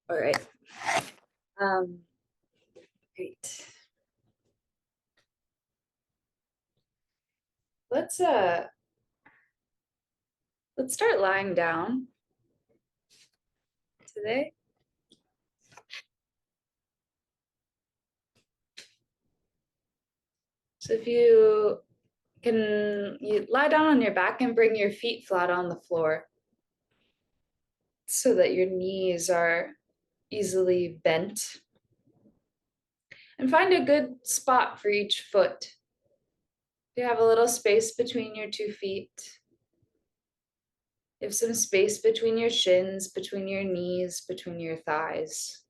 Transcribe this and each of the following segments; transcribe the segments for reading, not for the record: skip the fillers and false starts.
All right. Great. Let's start lying down today. So if you lie down on your back and bring your feet flat on the floor so that your knees are easily bent. And find a good spot for each foot. You have a little space between your 2 feet. You have some space between your shins, between your knees, between your thighs.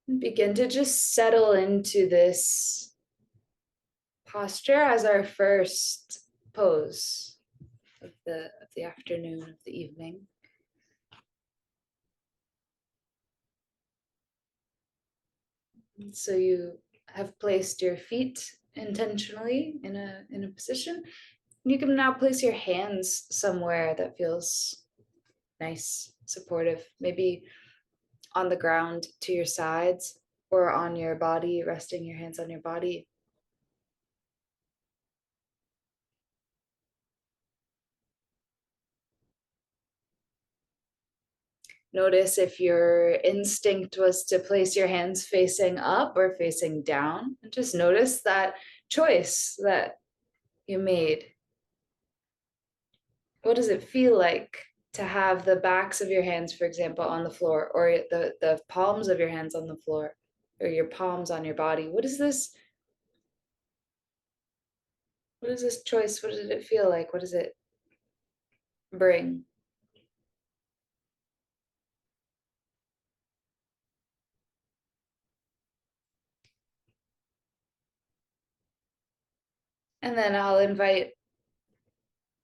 And begin to just settle into this posture as our first pose of the afternoon, of the evening. And so you have placed your feet intentionally in a position. You can now place your hands somewhere that feels nice, supportive, maybe on the ground to your sides or on your body, resting your hands on your body. Notice if your instinct was to place your hands facing up or facing down. And just notice that choice that you made. What does it feel like to have the backs of your hands, for example, on the floor, or the palms of your hands on the floor, or your palms on your body? What is this? What is this choice? What did it feel like? What does it bring? And then I'll invite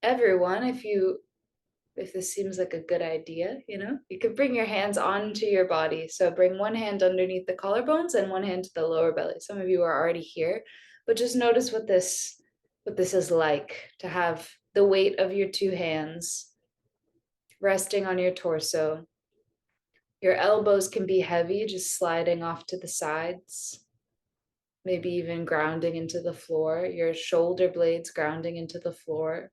everyone, if this seems like a good idea, you could bring your hands onto your body. So bring one hand underneath the collarbones and one hand to the lower belly. Some of you are already here, but just notice what this is like to have the weight of your 2 hands resting on your torso. Your elbows can be heavy, just sliding off to the sides, maybe even grounding into the floor, your shoulder blades grounding into the floor.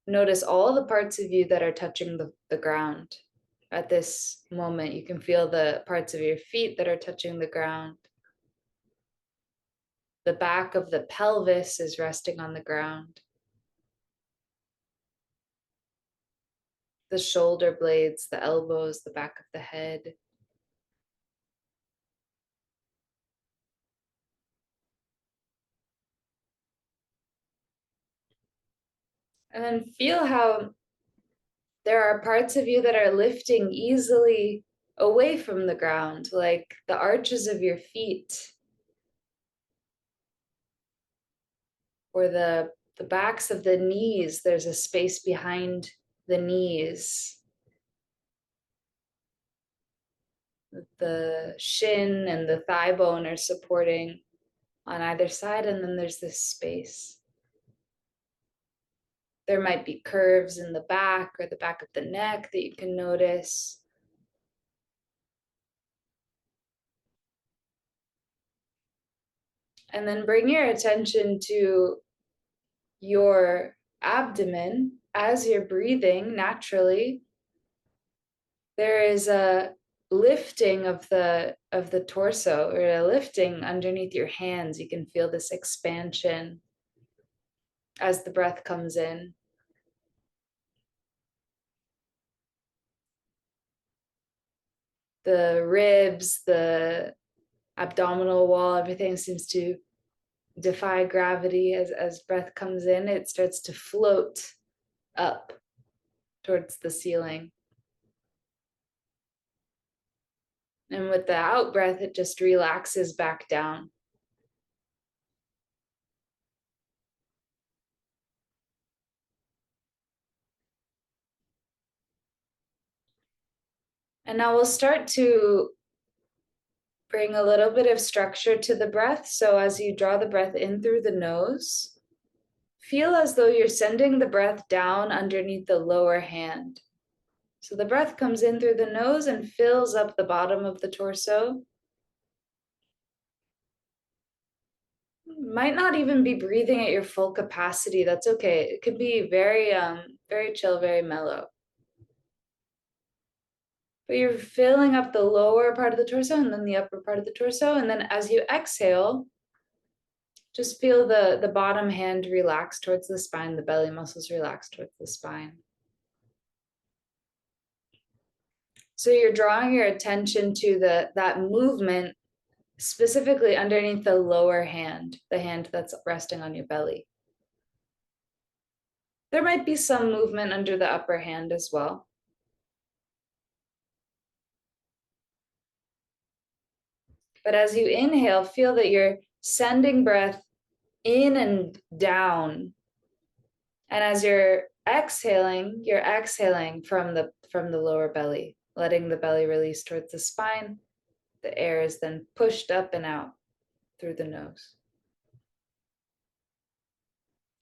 Notice all the parts of you that are touching the ground. At this moment, you can feel the parts of your feet that are touching the ground. The back of the pelvis is resting on the ground. The shoulder blades, the elbows, the back of the head. And then feel how there are parts of you that are lifting easily away from the ground, like the arches of your feet or the backs of the knees. There's a space behind the knees. The shin and the thigh bone are supporting on either side, and then there's this space. There might be curves in the back or the back of the neck that you can notice. And then bring your attention to your abdomen as you're breathing naturally. There is a lifting of the torso, or a lifting underneath your hands. You can feel this expansion as the breath comes in. The ribs, the abdominal wall, everything seems to defy gravity. As breath comes in, it starts to float up towards the ceiling. And with the out breath, it just relaxes back down. And now we'll start to Bring a little bit of structure to the breath. So as you draw the breath in through the nose, feel as though you're sending the breath down underneath the lower hand. So the breath comes in through the nose and fills up the bottom of the torso. Might not even be breathing at your full capacity. That's okay. It could be very chill, very mellow. But you're filling up the lower part of the torso and then the upper part of the torso. And then as you exhale, just feel the bottom hand relax towards the spine, the belly muscles relax towards the spine. So you're drawing your attention to that movement specifically underneath the lower hand, the hand that's resting on your belly. There might be some movement under the upper hand as well. But as you inhale, feel that you're sending breath in and down. And as you're exhaling from the lower belly, letting the belly release towards the spine. The air is then pushed up and out through the nose.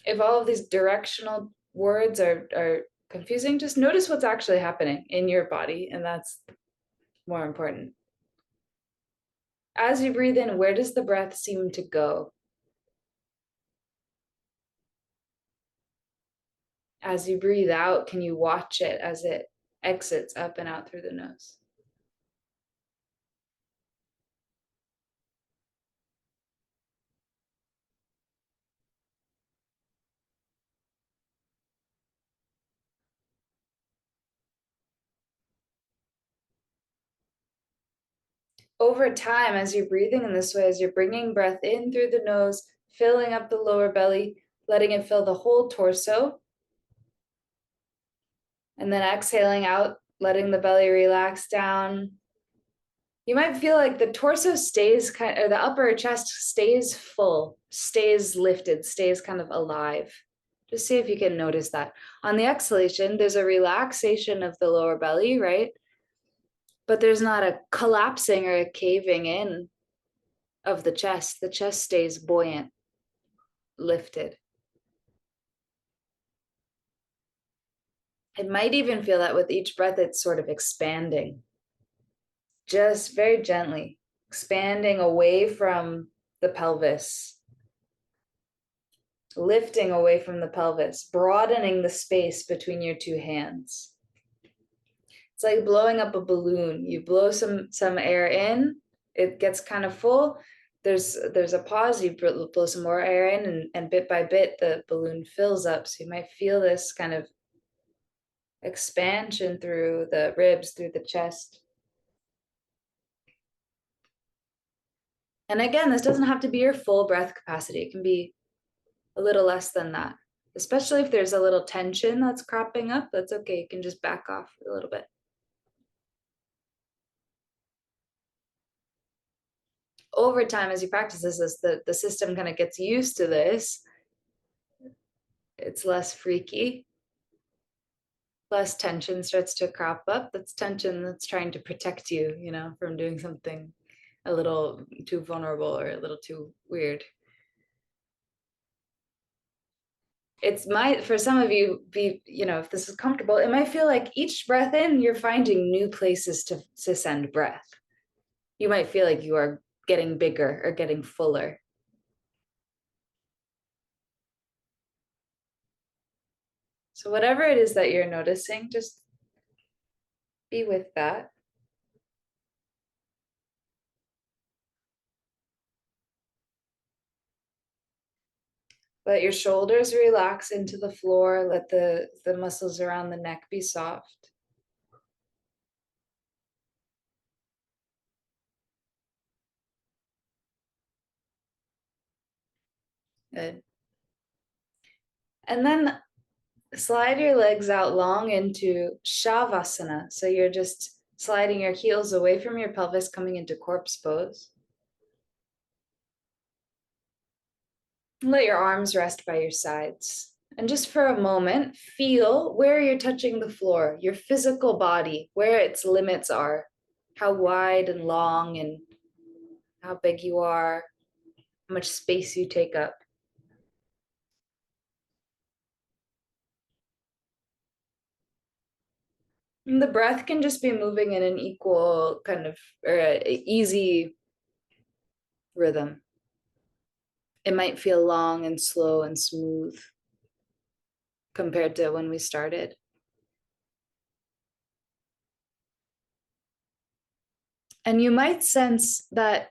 If all of these directional words are confusing, just notice what's actually happening in your body, and that's more important. As you breathe in, where does the breath seem to go? As you breathe out, can you watch it as it exits up and out through the nose? Over time, as you're breathing in this way, as you're bringing breath in through the nose, filling up the lower belly, letting it fill the whole torso, and then exhaling out, letting the belly relax down. You might feel like the torso stays or the upper chest stays full, stays lifted, stays kind of alive. Just see if you can notice that. On the exhalation, there's a relaxation of the lower belly, right? But there's not a collapsing or a caving in of the chest. The chest stays buoyant, lifted. It might even feel that with each breath, it's sort of expanding. Just very gently, expanding away from the pelvis, lifting away from the pelvis, broadening the space between your two hands. It's like blowing up a balloon. You blow some air in, it gets kind of full. There's a pause, you blow some more air in, and bit by bit, the balloon fills up. So you might feel this kind of expansion through the ribs, through the chest. And again, this doesn't have to be your full breath capacity. It can be a little less than that. Especially if there's a little tension that's cropping up, that's okay. You can just back off a little bit. Over time, as you practice this, as the system kind of gets used to this, it's less freaky. Less tension starts to crop up. That's tension that's trying to protect you, from doing something a little too vulnerable or a little too weird. It might, for some of you, be, if this is comfortable, it might feel like each breath in, you're finding new places to send breath. You might feel like you are getting bigger or getting fuller. So whatever it is that you're noticing, just be with that. Let your shoulders relax into the floor. Let the muscles around the neck be soft. Good. And then slide your legs out long into Shavasana. So you're just sliding your heels away from your pelvis, coming into corpse pose. Let your arms rest by your sides. And just for a moment, feel where you're touching the floor, your physical body, where its limits are, how wide and long and how big you are, how much space you take up. And the breath can just be moving in an equal kind of or a easy rhythm. It might feel long and slow and smooth compared to when we started. And you might sense that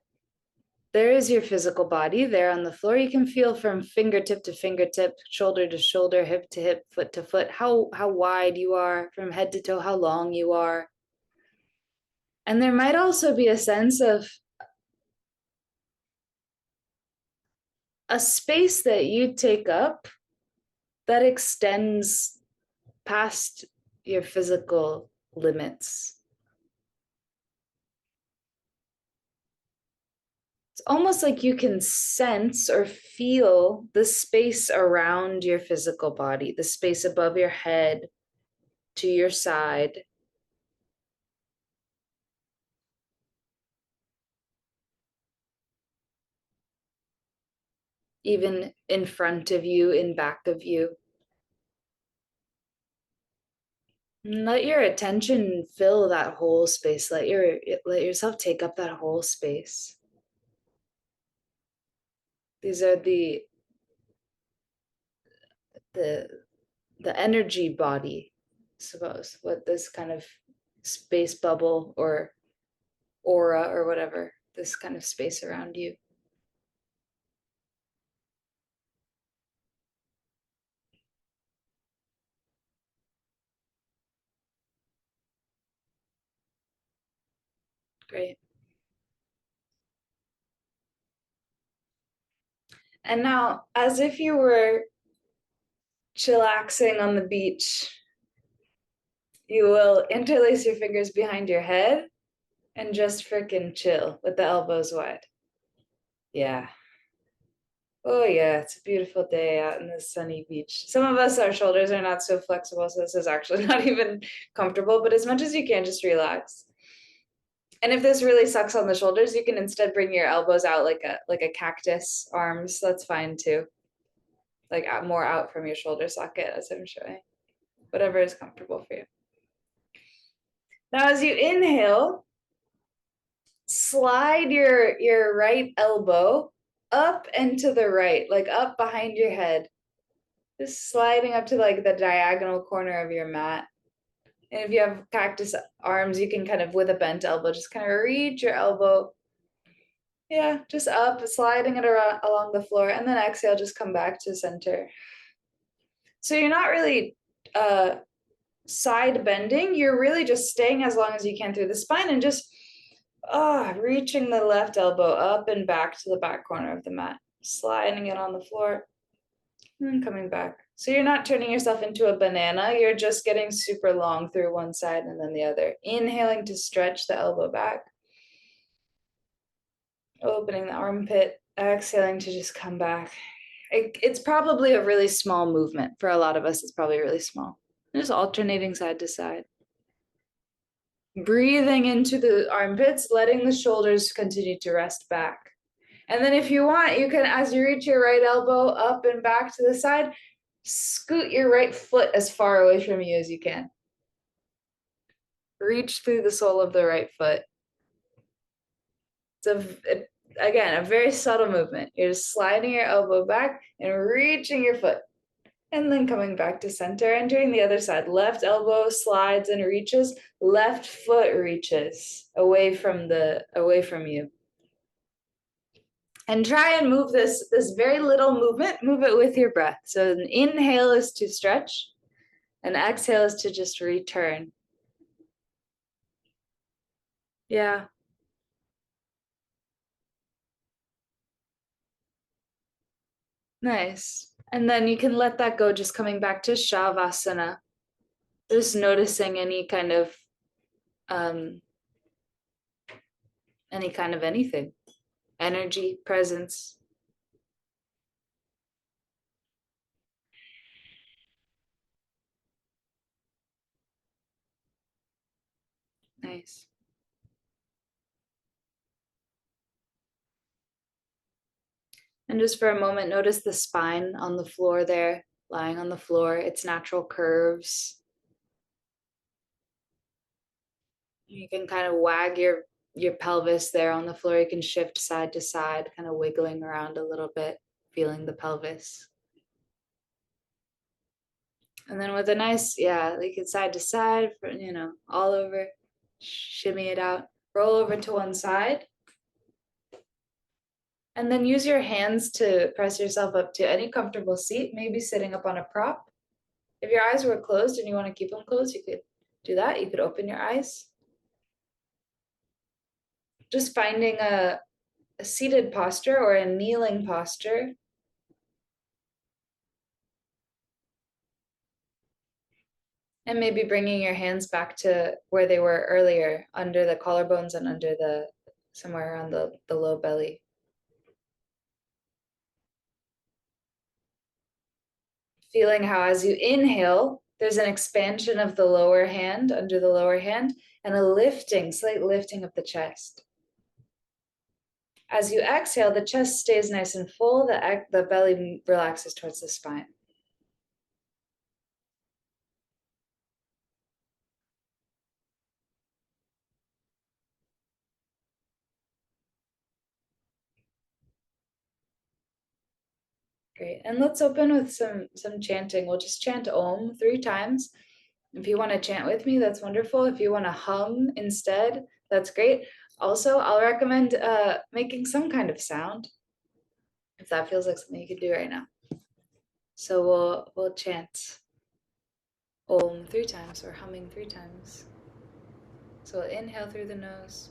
there is your physical body there on the floor. You can feel from fingertip to fingertip, shoulder to shoulder, hip to hip, foot to foot, how wide you are from head to toe, how long you are. And there might also be a sense of a space that you take up that extends past your physical limits. It's almost like you can sense or feel the space around your physical body, the space above your head, to your side, even in front of you, in back of you. And let your attention fill that whole space. Let yourself take up that whole space. These are the the energy body, I suppose, what this kind of space bubble or aura or whatever, this kind of space around you. Great. And now, as if you were chillaxing on the beach, you will interlace your fingers behind your head and just frickin' chill with the elbows wide. Yeah. Oh, yeah, it's a beautiful day out in the sunny beach. Some of us, our shoulders are not so flexible, so this is actually not even comfortable, but as much as you can, just relax. And if this really sucks on the shoulders, you can instead bring your elbows out like a cactus arms. That's fine too. Like more out from your shoulder socket as I'm showing. Whatever is comfortable for you. Now as you inhale, slide your right elbow up and to the right, like up behind your head. Just sliding up to like the diagonal corner of your mat. And if you have cactus arms, you can kind of, with a bent elbow, just kind of reach your elbow. Yeah, just up, sliding it around along the floor, and then exhale, just come back to center. So you're not really side bending, you're really just staying as long as you can through the spine and just reaching the left elbow up and back to the back corner of the mat, sliding it on the floor, and coming back. So you're not turning yourself into a banana, you're just getting super long through one side and then the other. Inhaling to stretch the elbow back, opening the armpit, exhaling to just come back. It's probably a really small movement. For a lot of us, it's probably really small. Just alternating side to side. Breathing into the armpits, letting the shoulders continue to rest back. And then if you want, you can, as you reach your right elbow up and back to the side, scoot your right foot as far away from you as you can. Reach through the sole of the right foot. Again, a very subtle movement. You're just sliding your elbow back and reaching your foot. And then coming back to center and doing the other side. Left elbow slides and reaches, left foot reaches away from you. And try and move this very little movement, move it with your breath. So an inhale is to stretch, and exhale is to just return. Yeah. Nice. And then you can let that go, just coming back to Shavasana. Just noticing um, any kind of anything, energy, presence. Nice. And just for a moment, notice the spine on the floor there, lying on the floor, its natural curves. You can kind of wag your pelvis there on the floor. You can shift side to side, kind of wiggling around a little bit, feeling the pelvis. And then with a nice, yeah, like it's side to side, all over, shimmy it out, roll over to one side. And then use your hands to press yourself up to any comfortable seat, maybe sitting up on a prop. If your eyes were closed and you want to keep them closed, you could do that. You could open your eyes. Just finding a seated posture or a kneeling posture. And maybe bringing your hands back to where they were earlier, under the collarbones and under somewhere around the low belly. Feeling how as you inhale, there's an expansion of the lower hand, under the lower hand, and a lifting, slight lifting of the chest. As you exhale, the chest stays nice and full, the belly relaxes towards the spine. Great. And let's open with some chanting. We'll just chant Om 3 times. If you want to chant with me, that's wonderful. If you want to hum instead, that's great. Also, I'll recommend making some kind of sound, if that feels like something you could do right now. So we'll chant Om 3 times, or humming 3 times. So we'll inhale through the nose.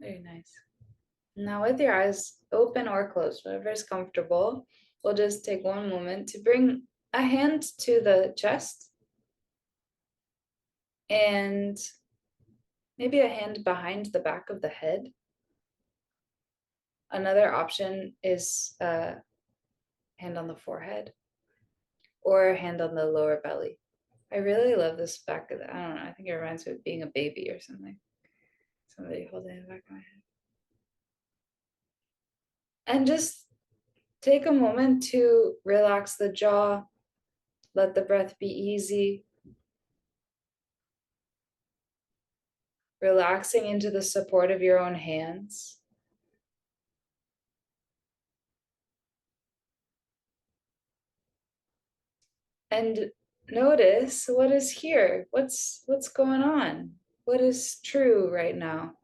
Very nice. Now with your eyes open or closed, whatever is comfortable, we'll just take one moment to bring a hand to the chest and maybe a hand behind the back of the head. Another option is a hand on the forehead or a hand on the lower belly. I really love this back of I don't know, I think it reminds me of being a baby or something. Somebody holding the back of my head. And just take a moment to relax the jaw, let the breath be easy, relaxing into the support of your own hands. And notice what is here. What's going on? What is true right now?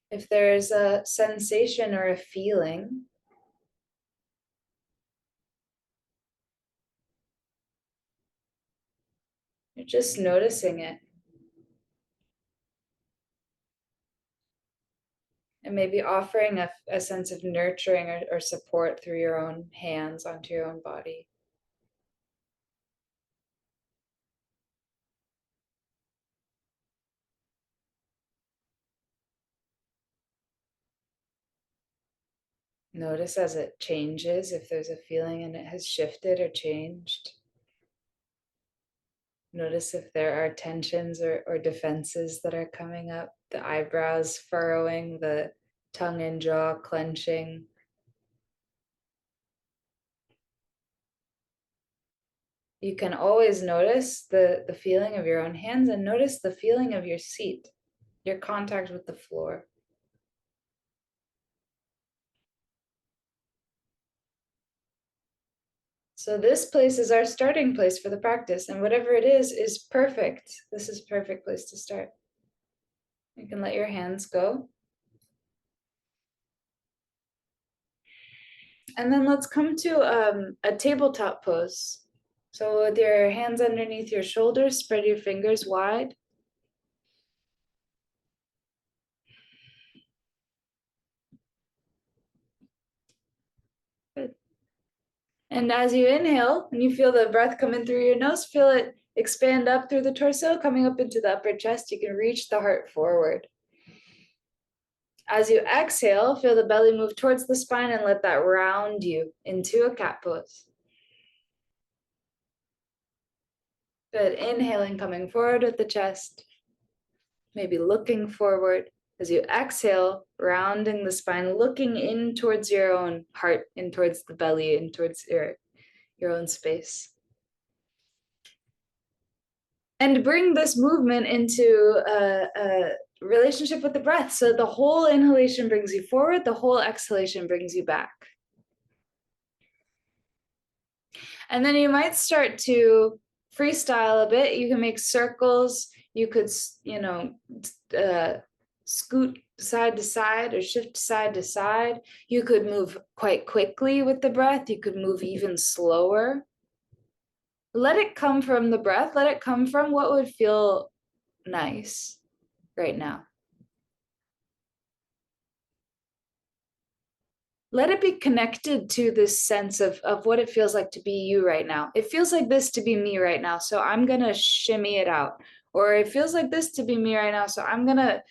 If there's a sensation or a feeling, you're just noticing it. And maybe offering a sense of nurturing or support through your own hands onto your own body. Notice as it changes, if there's a feeling and it has shifted or changed. Notice if there are tensions or defenses that are coming up, the eyebrows furrowing, the tongue and jaw clenching. You can always notice the feeling of your own hands and notice the feeling of your seat, your contact with the floor. So this place is our starting place for the practice, and whatever it is perfect. This is a perfect place to start. You can let your hands go. And then let's come to a tabletop pose. So with your hands underneath your shoulders, spread your fingers wide. Good. And as you inhale, and you feel the breath coming through your nose, feel it expand up through the torso, coming up into the upper chest. You can reach the heart forward. As you exhale, feel the belly move towards the spine and let that round you into a cat pose. Good. Inhaling, coming forward with the chest, maybe looking forward. As you exhale, rounding the spine, looking in towards your own heart, in towards the belly, in towards your own space. And bring this movement into a relationship with the breath. So the whole inhalation brings you forward, the whole exhalation brings you back. And then you might start to freestyle a bit. You can make circles. You could, scoot side to side or shift side to side. You could move quite quickly with the breath. You could move even slower. Let it come from the breath. Let it come from what would feel nice right now. Let it be connected to this sense of what it feels like to be you right now. It feels like this to be me right now, so I'm gonna shimmy it out. Or it feels like this to be me right now, so I'm gonna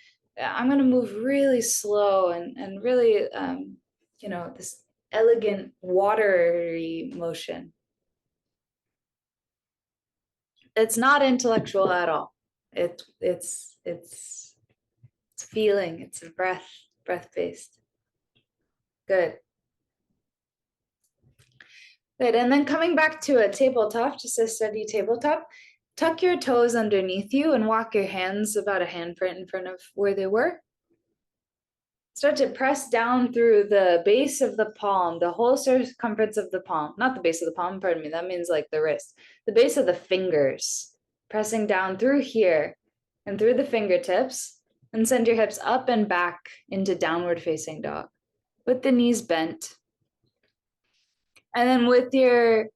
move really slow and really this elegant watery motion. It's not intellectual at all. It's feeling. It's a breath based. Good. Good, and then coming back to a tabletop, just a steady tabletop, tuck your toes underneath you and walk your hands about a handprint in front of where they were. Start to press down through the base of the palm, the whole circumference of the palm. Not the base of the palm, pardon me, that means like the wrist. The base of the fingers, pressing down through here and through the fingertips, and send your hips up and back into downward facing dog with the knees bent. And then with your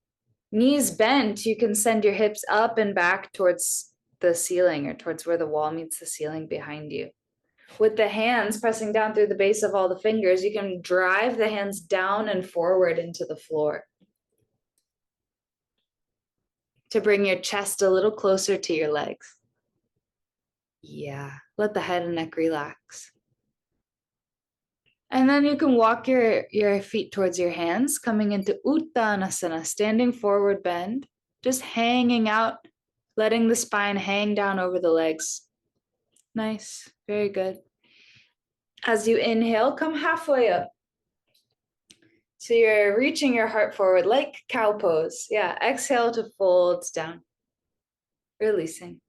knees bent, you can send your hips up and back towards the ceiling or towards where the wall meets the ceiling behind you. With the hands pressing down through the base of all the fingers, you can drive the hands down and forward into the floor to bring your chest a little closer to your legs. Yeah, let the head and neck relax. And then you can walk your feet towards your hands, coming into Uttanasana, standing forward bend, just hanging out, letting the spine hang down over the legs. Nice, very good. As you inhale, come halfway up. So you're reaching your heart forward like cow pose. Yeah, exhale to fold down. Releasing.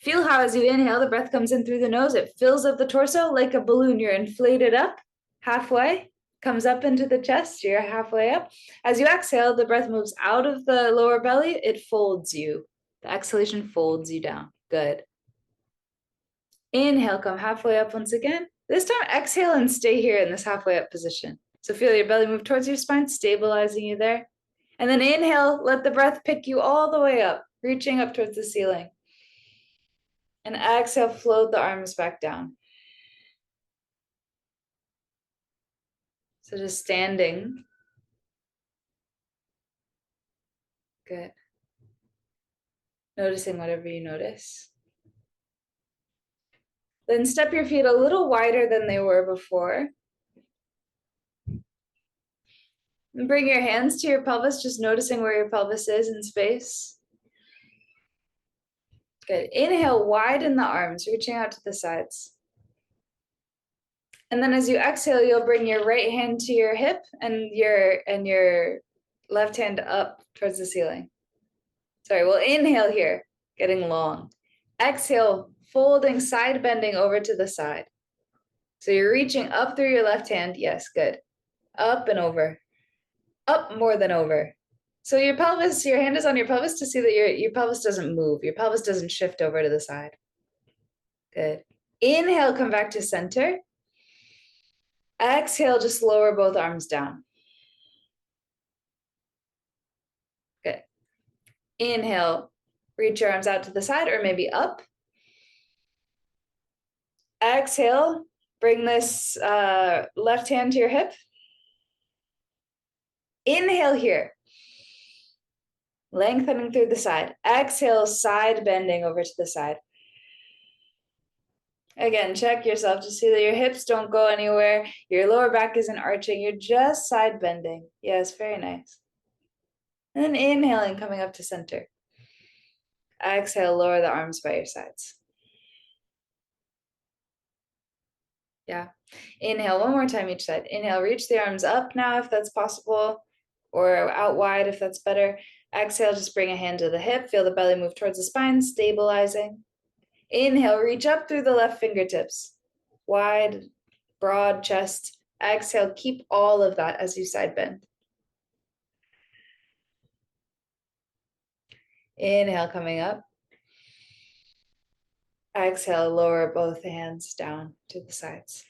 Feel how as you inhale, the breath comes in through the nose. It fills up the torso like a balloon. You're inflated up halfway, comes up into the chest. You're halfway up. As you exhale, the breath moves out of the lower belly. It folds you. The exhalation folds you down. Good. Inhale, come halfway up once again. This time, exhale and stay here in this halfway up position. So feel your belly move towards your spine, stabilizing you there. And then inhale, let the breath pick you all the way up, reaching up towards the ceiling. And exhale, float the arms back down. So just standing. Good. Noticing whatever you notice. Then step your feet a little wider than they were before. And bring your hands to your pelvis, just noticing where your pelvis is in space. Good. Inhale, widen the arms, reaching out to the sides. And then as you exhale, you'll bring your right hand to your hip and your left hand up towards the ceiling. Sorry, we'll inhale here, getting long. Exhale, folding, side bending over to the side. So you're reaching up through your left hand. Yes, good. Up and over. Up more than over. So your pelvis, your hand is on your pelvis to see that your pelvis doesn't move. Your pelvis doesn't shift over to the side. Good. Inhale, come back to center. Exhale, just lower both arms down. Good. Inhale, reach your arms out to the side or maybe up. Exhale, bring this left hand to your hip. Inhale here. Lengthening through the side. Exhale, side bending over to the side. Again, check yourself to see that your hips don't go anywhere. Your lower back isn't arching. You're just side bending. Yes, very nice. And then inhaling, coming up to center. Exhale, lower the arms by your sides. Yeah. Inhale one more time each side. Inhale, reach the arms up now if that's possible, or out wide if that's better. Exhale, just bring a hand to the hip. Feel the belly move towards the spine, stabilizing. Inhale, reach up through the left fingertips. Wide, broad chest. Exhale, keep all of that as you side bend. Inhale, coming up. Exhale, lower both hands down to the sides.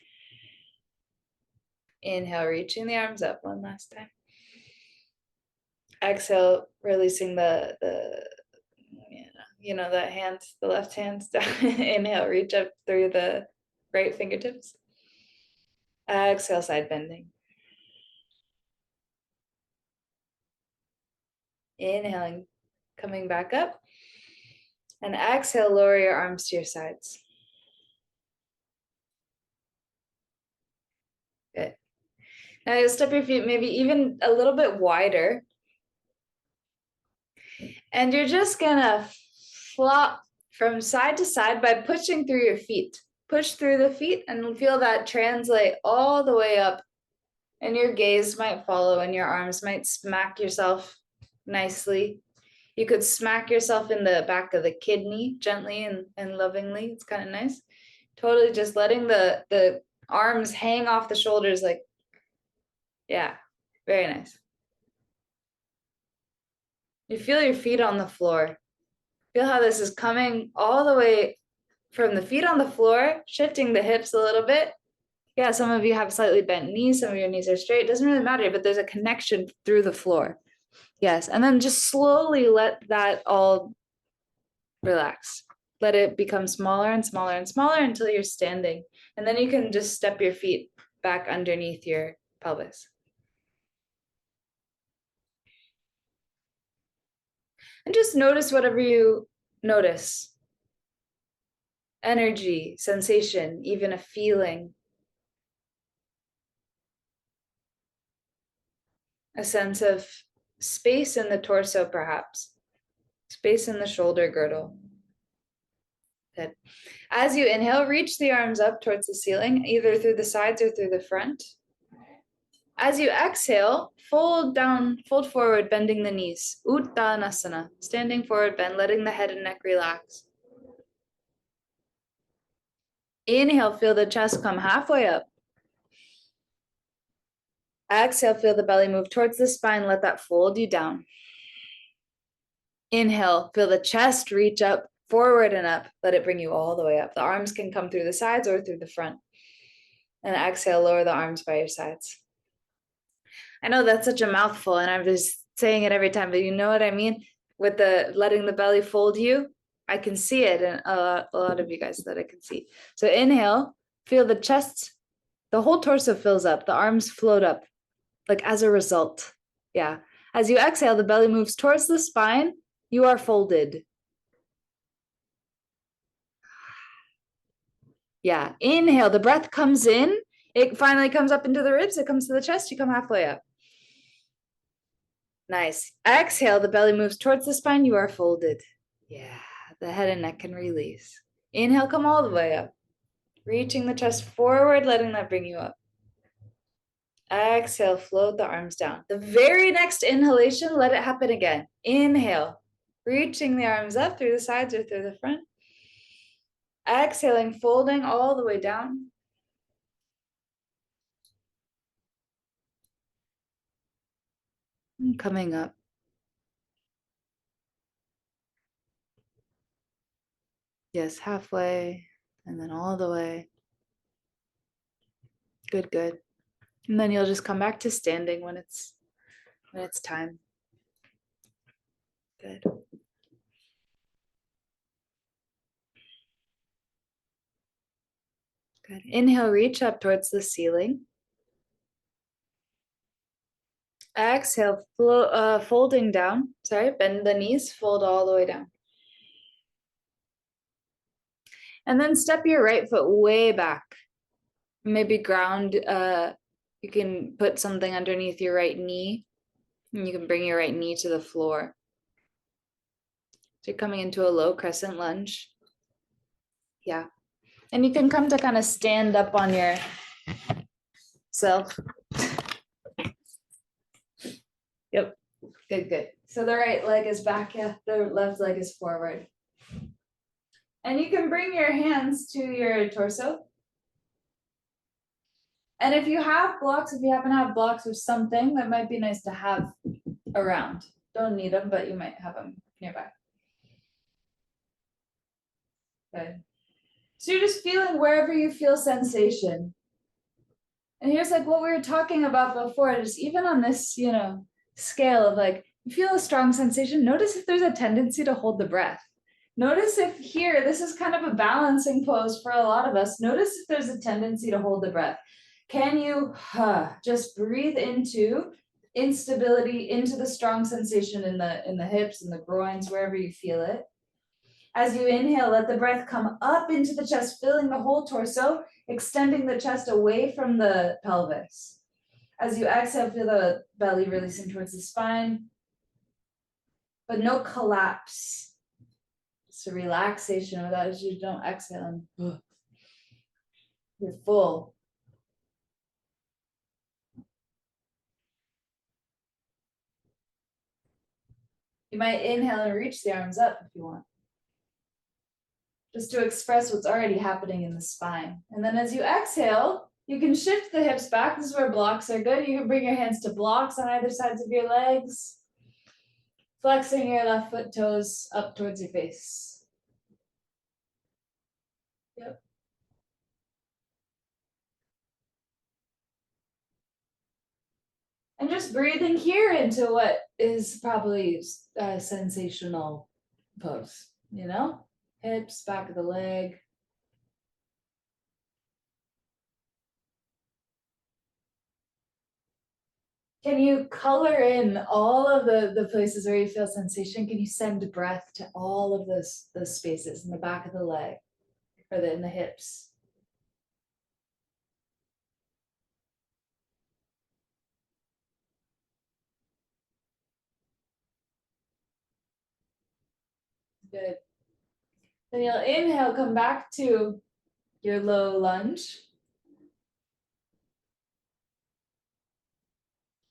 Inhale, reaching the arms up one last time. Exhale, releasing the hand, the left hand down. Inhale, reach up through the right fingertips. Exhale, side bending. Inhaling, coming back up. And exhale, lower your arms to your sides. Good. Now you'll step your feet maybe even a little bit wider. And you're just gonna flop from side to side by pushing through your feet. Push through the feet and feel that translate all the way up. And your gaze might follow and your arms might smack yourself nicely. You could smack yourself in the back of the kidney gently and lovingly. It's kind of nice. Totally just letting the arms hang off the shoulders like, yeah, very nice. You feel your feet on the floor. Feel how this is coming all the way from the feet on the floor, shifting the hips a little bit. Yeah, some of you have slightly bent knees, some of your knees are straight. It doesn't really matter, but there's a connection through the floor. Yes, and then just slowly let that all relax. Let it become smaller and smaller and smaller until you're standing. And then you can just step your feet back underneath your pelvis. And just notice whatever you notice. Energy, sensation, even a feeling. A sense of space in the torso, perhaps. Space in the shoulder girdle. Good. As you inhale, reach the arms up towards the ceiling, either through the sides or through the front. As you exhale, fold down, fold forward, bending the knees. Uttanasana, standing forward, bend, letting the head and neck relax. Inhale, feel the chest come halfway up. Exhale, feel the belly move towards the spine, let that fold you down. Inhale, feel the chest reach up, forward and up, let it bring you all the way up. The arms can come through the sides or through the front. And exhale, lower the arms by your sides. I know that's such a mouthful and I'm just saying it every time, but you know what I mean? With the letting the belly fold you, I can see it in a lot of you guys that I can see. So inhale, feel the chest, the whole torso fills up, the arms float up, like as a result. Yeah. As you exhale, the belly moves towards the spine, you are folded. Yeah. Inhale, the breath comes in, it finally comes up into the ribs, it comes to the chest, you come halfway up. Nice. Exhale, the belly moves towards the spine, you are folded. Yeah, the head and neck can release. Inhale, come all the way up. Reaching the chest forward, letting that bring you up. Exhale, float the arms down. The very next inhalation, let it happen again. Inhale. Reaching the arms up through the sides or through the front. Exhaling, folding all the way down. And coming up. Yes, halfway and then all the way. Good, good. And then you'll just come back to standing when it's time. Good. Good. Inhale, reach up towards the ceiling. Exhale, folding down. Sorry, bend the knees, fold all the way down. And then step your right foot way back. Maybe ground, you can put something underneath your right knee. And you can bring your right knee to the floor. So you're coming into a low crescent lunge. Yeah. And you can come to kind of stand up on yourself. Yep. Good, good. So the right leg is back, yeah. The left leg is forward. And you can bring your hands to your torso. And if you have blocks, if you happen to have blocks or something, that might be nice to have around. Don't need them, but you might have them nearby. Good. So you're just feeling wherever you feel sensation. And here's like what we were talking about before, just even on this, scale of like, you feel a strong sensation, notice if there's a tendency to hold the breath. Notice if here, this is kind of a balancing pose for a lot of us. Notice if there's a tendency to hold the breath. Can you just breathe into instability, into the strong sensation in the hips and the groins, wherever you feel it. As you inhale, let the breath come up into the chest, filling the whole torso, extending the chest away from the pelvis. As you exhale, feel the belly releasing towards the spine, but no collapse. It's a relaxation without as you don't exhale and you're full. You might inhale and reach the arms up if you want, just to express what's already happening in the spine. And then as you exhale, you can shift the hips back. This is where blocks are good. You can bring your hands to blocks on either sides of your legs, flexing your left foot toes up towards your face. Yep. And just breathing here into what is probably a sensational pose, hips, back of the leg. Can you color in all of the places where you feel sensation? Can you send breath to all of those spaces in the back of the leg or in the hips? Good. Then you'll inhale, come back to your low lunge.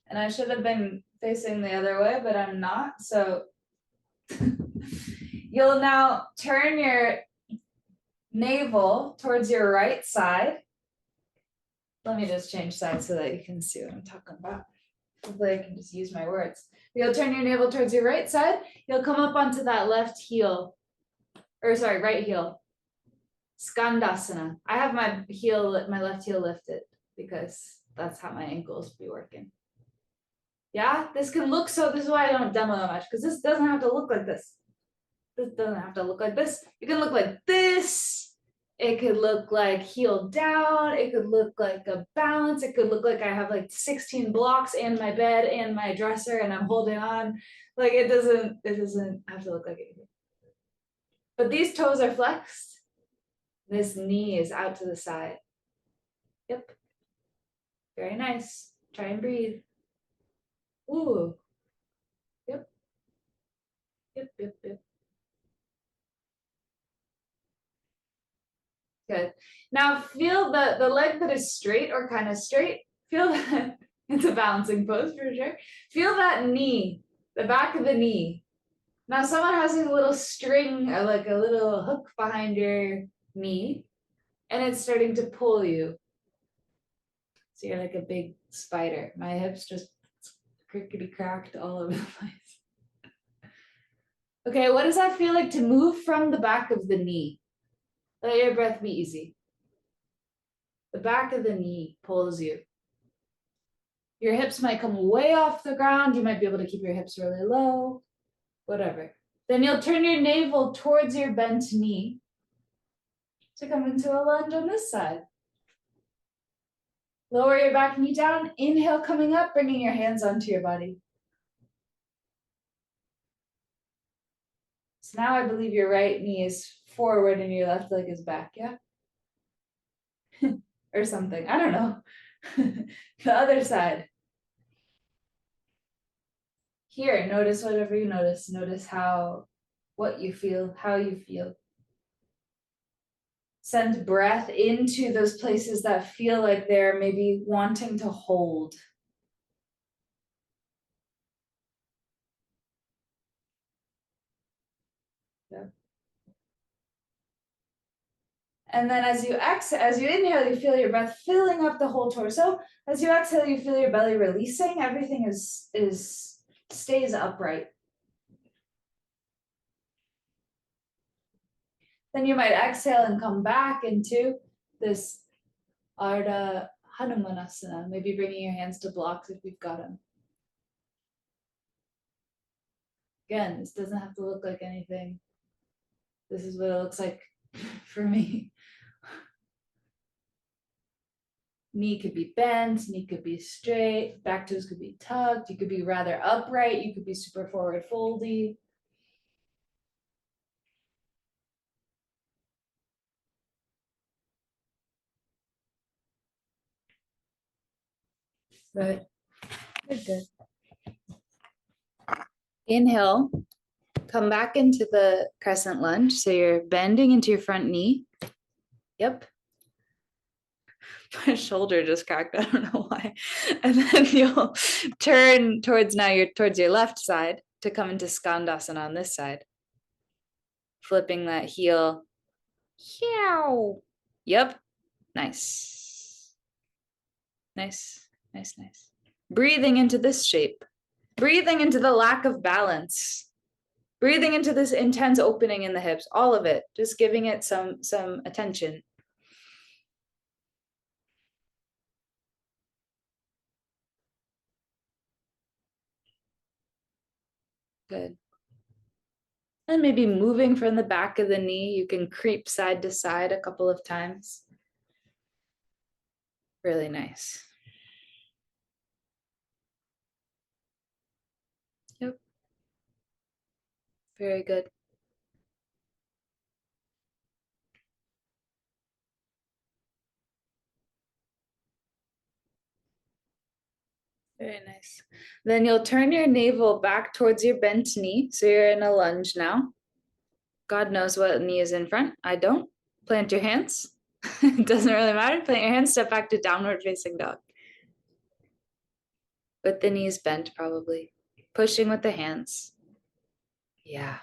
And I should have been facing the other way, but I'm not. So you'll now turn your navel towards your right side. Let me just change sides so that you can see what I'm talking about. Hopefully I can just use my words. You'll turn your navel towards your right side. You'll come up onto that left heel, or sorry, right heel. Skandasana. I have my left heel lifted because that's how my ankles be working. Yeah, this is why I don't demo that much, because this doesn't have to look like this. This doesn't have to look like this. It can look like this. It could look like heel down. It could look like a balance. It could look like I have like 16 blocks and my bed and my dresser and I'm holding on. Like it doesn't have to look like anything. But these toes are flexed. This knee is out to the side. Yep. Very nice. Try and breathe. Ooh. Yep. Yep, yep, yep. Good. Now feel the leg that is straight or kind of straight. Feel that. It's a balancing pose for sure. Feel that knee, the back of the knee. Now someone has a little string or like a little hook behind your knee, and it's starting to pull you. So you're like a big spider. My hips just crickety cracked all over the place. Okay, what does that feel like to move from the back of the knee? Let your breath be easy. The back of the knee pulls you. Your hips might come way off the ground. You might be able to keep your hips really low, whatever. Then you'll turn your navel towards your bent knee to come into a lunge on this side. Lower your back knee down. Inhale, coming up, bringing your hands onto your body. So now I believe your right knee is forward and your left leg is back, yeah? Or something. I don't know. The other side. Here, notice whatever you notice. Notice what you feel, how you feel. Send breath into those places that feel like they're maybe wanting to hold. Yeah. And then as you exhale, as you inhale, you feel your breath filling up the whole torso. As you exhale, you feel your belly releasing. Everything stays upright. Then you might exhale and come back into this Ardha Hanumanasana, maybe bringing your hands to blocks if you've got them. Again, this doesn't have to look like anything. This is what it looks like for me. Knee could be bent, knee could be straight, back toes could be tucked, you could be rather upright, you could be super forward foldy. Good. Good. Inhale, come back into the crescent lunge. So you're bending into your front knee. Yep. My shoulder just cracked. I don't know why. And then you'll turn towards your left side to come into Skandasana on this side. Flipping that heel. Yep. Nice. Nice. Nice, nice. Breathing into this shape. Breathing into the lack of balance. Breathing into this intense opening in the hips. All of it. Just giving it some attention. Good. And maybe moving from the back of the knee, you can creep side to side a couple of times. Really nice. Yep. Very good. Very nice. Then you'll turn your navel back towards your bent knee. So you're in a lunge now. God knows what knee is in front. I don't. Plant your hands. It doesn't really matter. Plant your hands, step back to downward facing dog. With the knees bent, probably. Pushing with the hands. Yeah.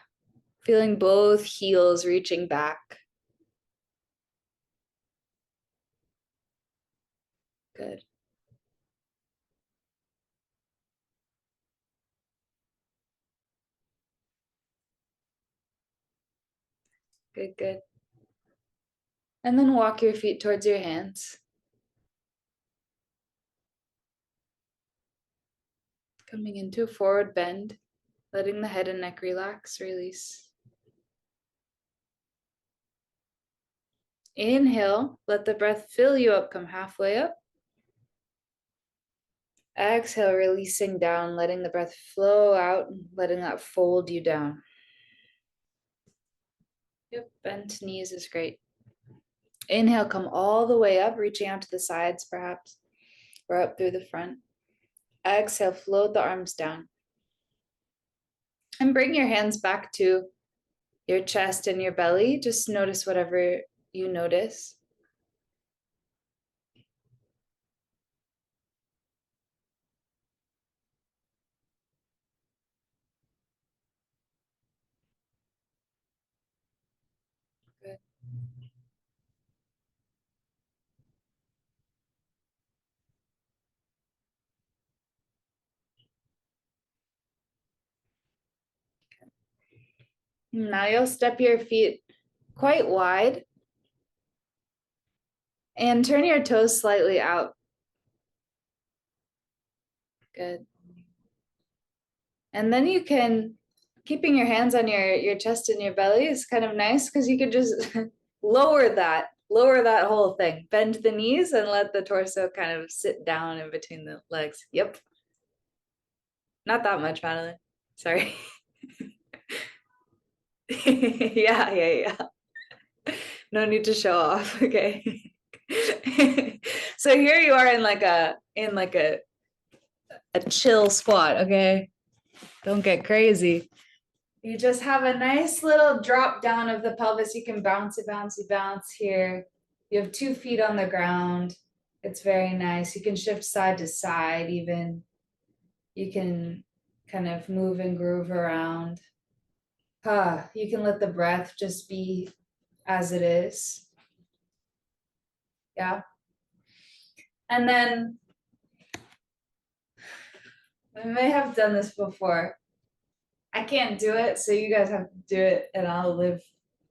Feeling both heels reaching back. Good. Good, good. And then walk your feet towards your hands. Coming into a forward bend, letting the head and neck relax, release. Inhale, let the breath fill you up, come halfway up. Exhale, releasing down, letting the breath flow out, letting that fold you down. Yep, bent knees is great. Inhale, come all the way up, reaching out to the sides perhaps, or up through the front. Exhale, float the arms down. And bring your hands back to your chest and your belly. Just notice whatever you notice. Now you'll step your feet quite wide and turn your toes slightly out. Good. And then you can, keeping your hands on your chest and your belly is kind of nice because you can just lower that whole thing. Bend the knees and let the torso kind of sit down in between the legs. Yep. Not that much, Madeline. Sorry. Yeah. No need to show off. Okay. So here you are in like a chill squat, okay? Don't get crazy. You just have a nice little drop down of the pelvis. You can bounce here. You have 2 feet on the ground. It's very nice. You can shift side to side even. You can kind of move and groove around. You can let the breath just be as it is. Yeah. And then we may have done this before. I can't do it, so you guys have to do it, and I'll live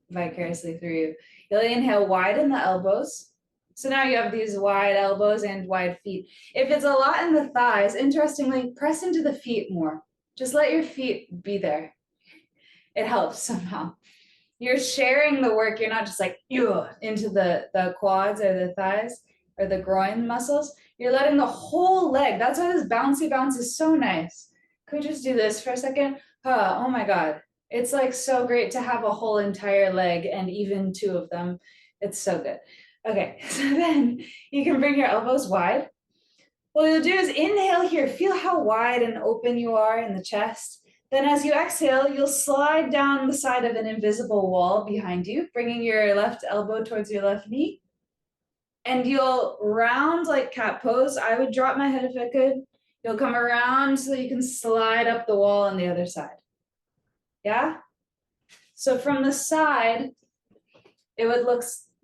vicariously through you. You'll inhale, widen the elbows. So now you have these wide elbows and wide feet. If it's a lot in the thighs, interestingly, press into the feet more. Just let your feet be there. It helps somehow. You're sharing the work. You're not just like into the quads or the thighs or the groin muscles. You're letting the whole leg. That's why this bouncy bounce is so nice. Could we just do this for a second? Oh my God. It's like so great to have a whole entire leg and even 2 of them. It's so good. Okay, so then you can bring your elbows wide. What you'll do is inhale here. Feel how wide and open you are in the chest. Then as you exhale, you'll slide down the side of an invisible wall behind you, bringing your left elbow towards your left knee. And you'll round like cat pose. I would drop my head if I could. You'll come around so you can slide up the wall on the other side. Yeah? So from the side, it would look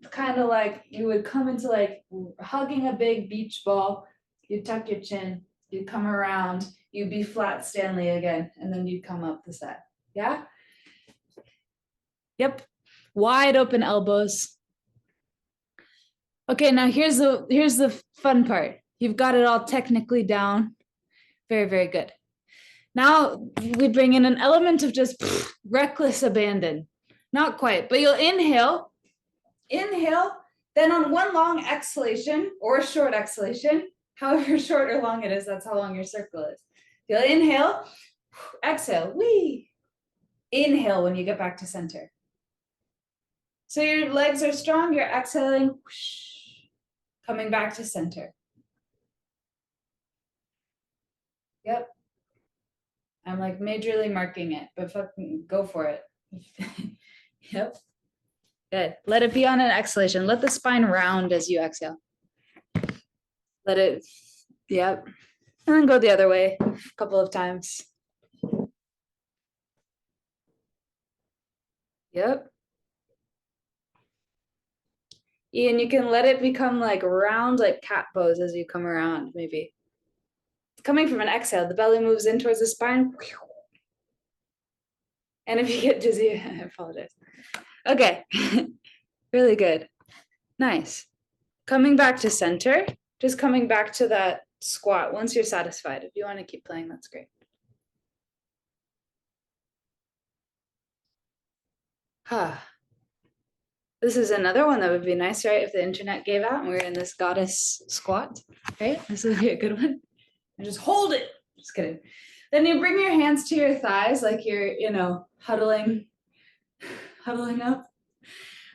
kind of like you would come into like hugging a big beach ball. You'd tuck your chin, you'd come around, you'd be flat Stanley again, and then you'd come up the side. Yeah? Yep. Wide open elbows. Okay, now here's the fun part. You've got it all technically down. Very, very good. Now we bring in an element of just reckless abandon. Not quite, but you'll inhale, then on one long exhalation or short exhalation, however short or long it is, that's how long your circle is. You'll inhale, exhale, wee. Inhale when you get back to center. So your legs are strong, you're exhaling, whoosh, coming back to center. Yep. I'm like majorly marking it, but fucking go for it. Yep. Good. Let it be on an exhalation. Let the spine round as you exhale. Let it, yep. And then go the other way a couple of times. Yep. And you can let it become like round, like cat pose as you come around, maybe. Coming from an exhale, the belly moves in towards the spine. And if you get dizzy, I apologize. Okay. Really good. Nice. Coming back to center, just coming back to that squat once you're satisfied. If you want to keep playing, that's great. This is another one that would be nice, right? If the internet gave out and we were in this goddess squat, right? This would be a good one. And just hold it. Just kidding. Then you bring your hands to your thighs like you're, huddling up.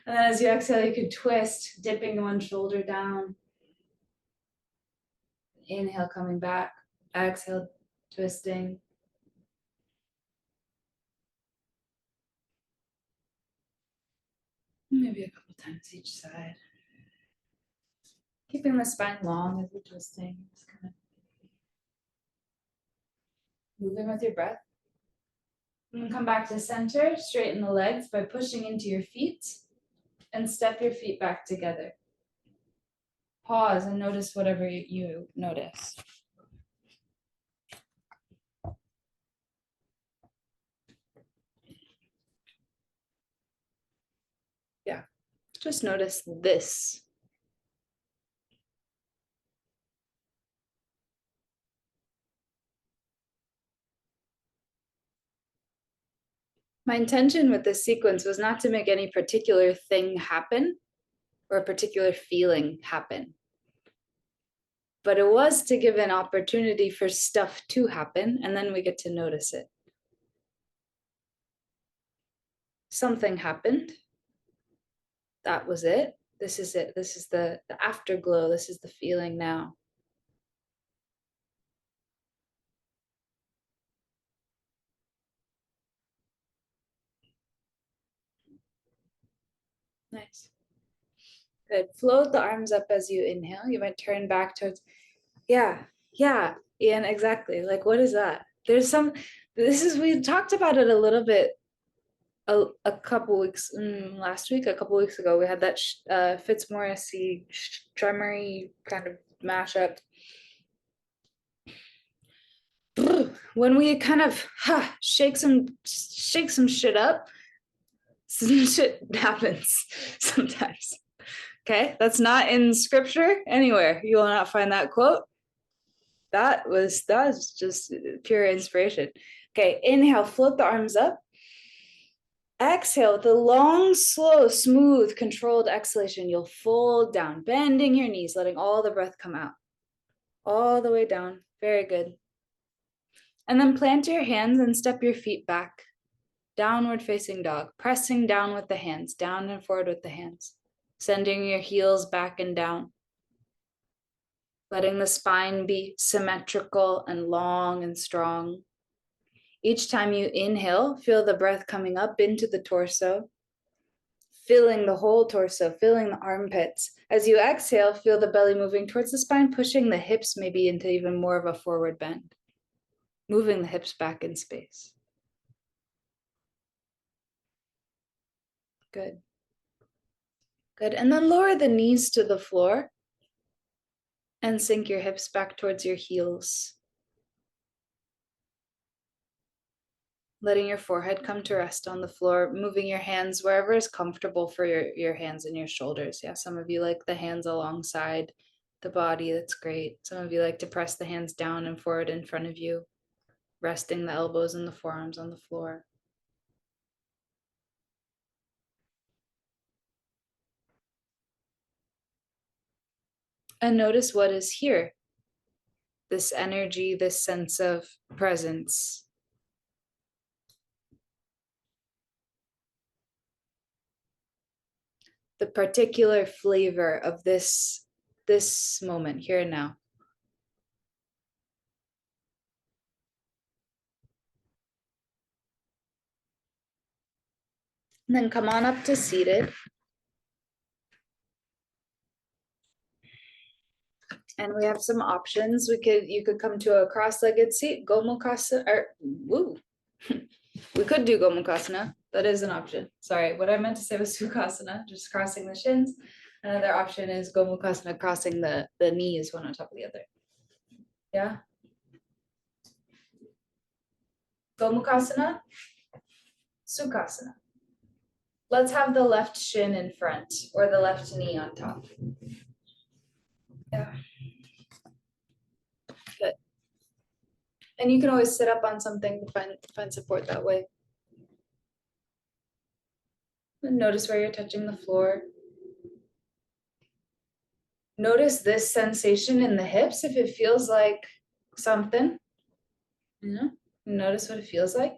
And then as you exhale, you could twist, dipping one shoulder down. Inhale, coming back. Exhale, twisting. Maybe a couple times each side. Keeping the spine long as you're twisting. Just kind of moving with your breath. And come back to center. Straighten the legs by pushing into your feet. and step your feet back together. Pause and notice whatever you notice. Yeah, just notice this. My intention with this sequence was not to make any particular thing happen or a particular feeling happen, but it was to give an opportunity for stuff to happen, and then we get to notice it. Something happened. That was it. This is it. This is the afterglow. This is the feeling now. Nice. Good. Float the arms up as you inhale. You might turn back towards, yeah, Ian, exactly. Like, what is that? There's some, we talked about it a little bit a couple weeks, last week, a couple weeks ago. We had that Fitzmaurice tremory kind of mashup. When we kind of shake some shit up, some shit happens sometimes. Okay, that's not in scripture anywhere. You will not find that quote. That was just pure inspiration. Okay, inhale, float the arms up. Exhale, with a long, slow, smooth, controlled exhalation, you'll fold down, bending your knees, letting all the breath come out. All the way down. Very good. And then plant your hands and step your feet back. Downward facing dog, pressing down with the hands, down and forward with the hands. Sending your heels back and down. Letting the spine be symmetrical and long and strong. Each time you inhale, feel the breath coming up into the torso, filling the whole torso, filling the armpits. As you exhale, feel the belly moving towards the spine, pushing the hips maybe into even more of a forward bend, moving the hips back in space. Good. Good. And then lower the knees to the floor and sink your hips back towards your heels. Letting your forehead come to rest on the floor, moving your hands wherever is comfortable for your hands and your shoulders. Yeah, some of you like the hands alongside the body. That's great. Some of you like to press the hands down and forward in front of you, resting the elbows and the forearms on the floor. And notice what is here. This energy, this sense of presence. The particular flavor of this moment here and now. And then come on up to seated. And we have some options. You could come to a cross-legged seat, Gomukhasana, or woo. We could do Gomukhasana. That is an option. Sorry, what I meant to say was Sukhasana, just crossing the shins. Another option is Gomukhasana, crossing the knees one on top of the other. Yeah. Gomukhasana, Sukhasana. Let's have the left shin in front or the left knee on top. Yeah. Good. And you can always sit up on something to find support that way. And notice where you're touching the floor. Notice this sensation in the hips if it feels like something. You know, notice what it feels like.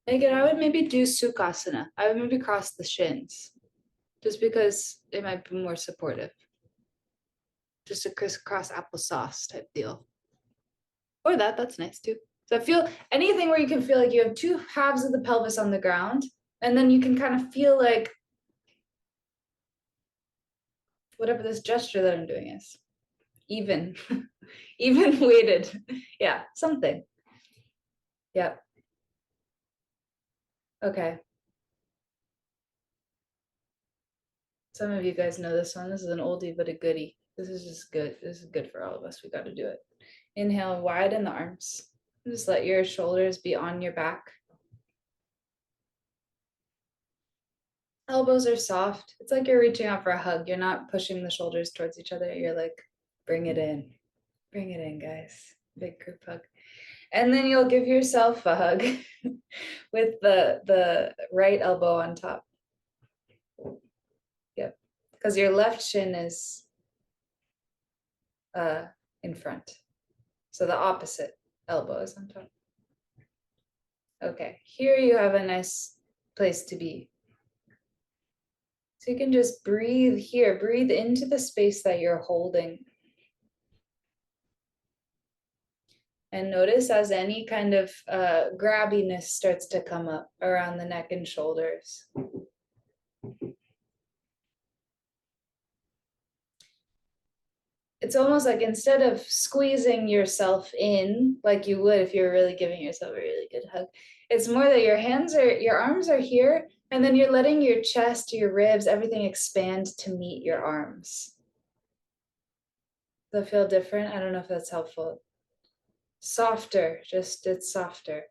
Again, I would maybe do Sukhasana. I would maybe cross the shins just because it might be more supportive. Just a crisscross applesauce type deal. Or that's nice too. So feel anything where you can feel like you have two halves of the pelvis on the ground, and then you can kind of feel like whatever this gesture that I'm doing is. even, even weighted. Yeah, something. Yep. Okay. Some of you guys know this one. This is an oldie but a goodie. This is just good. This is good for all of us. We got to do it. Inhale, widen the arms. Just let your shoulders be on your back. Elbows are soft. It's like you're reaching out for a hug. You're not pushing the shoulders towards each other. You're like, bring it in. Bring it in, guys. Big group hug. And then you'll give yourself a hug with the right elbow on top. Yep. Because your left shin is in front. So the opposite elbow is on top. Okay, here you have a nice place to be. So you can just breathe here, breathe into the space that you're holding. And notice as any kind of grabbiness starts to come up around the neck and shoulders. It's almost like instead of squeezing yourself in like you would if you're really giving yourself a really good hug, it's more that your arms are here, and then you're letting your chest, your ribs, everything expand to meet your arms. Does that feel different? I don't know if that's helpful. Softer, just it's softer.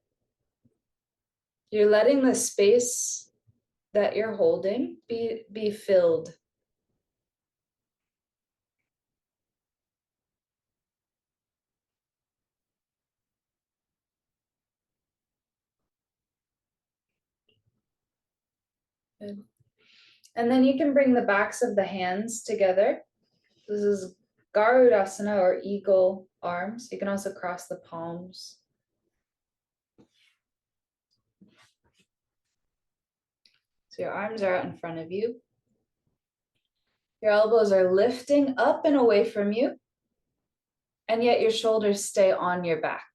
You're letting the space that you're holding be filled. Good. And then you can bring the backs of the hands together. This is Garudasana or eagle arms. You can also cross the palms. So your arms are out in front of you. Your elbows are lifting up and away from you, and yet your shoulders stay on your back.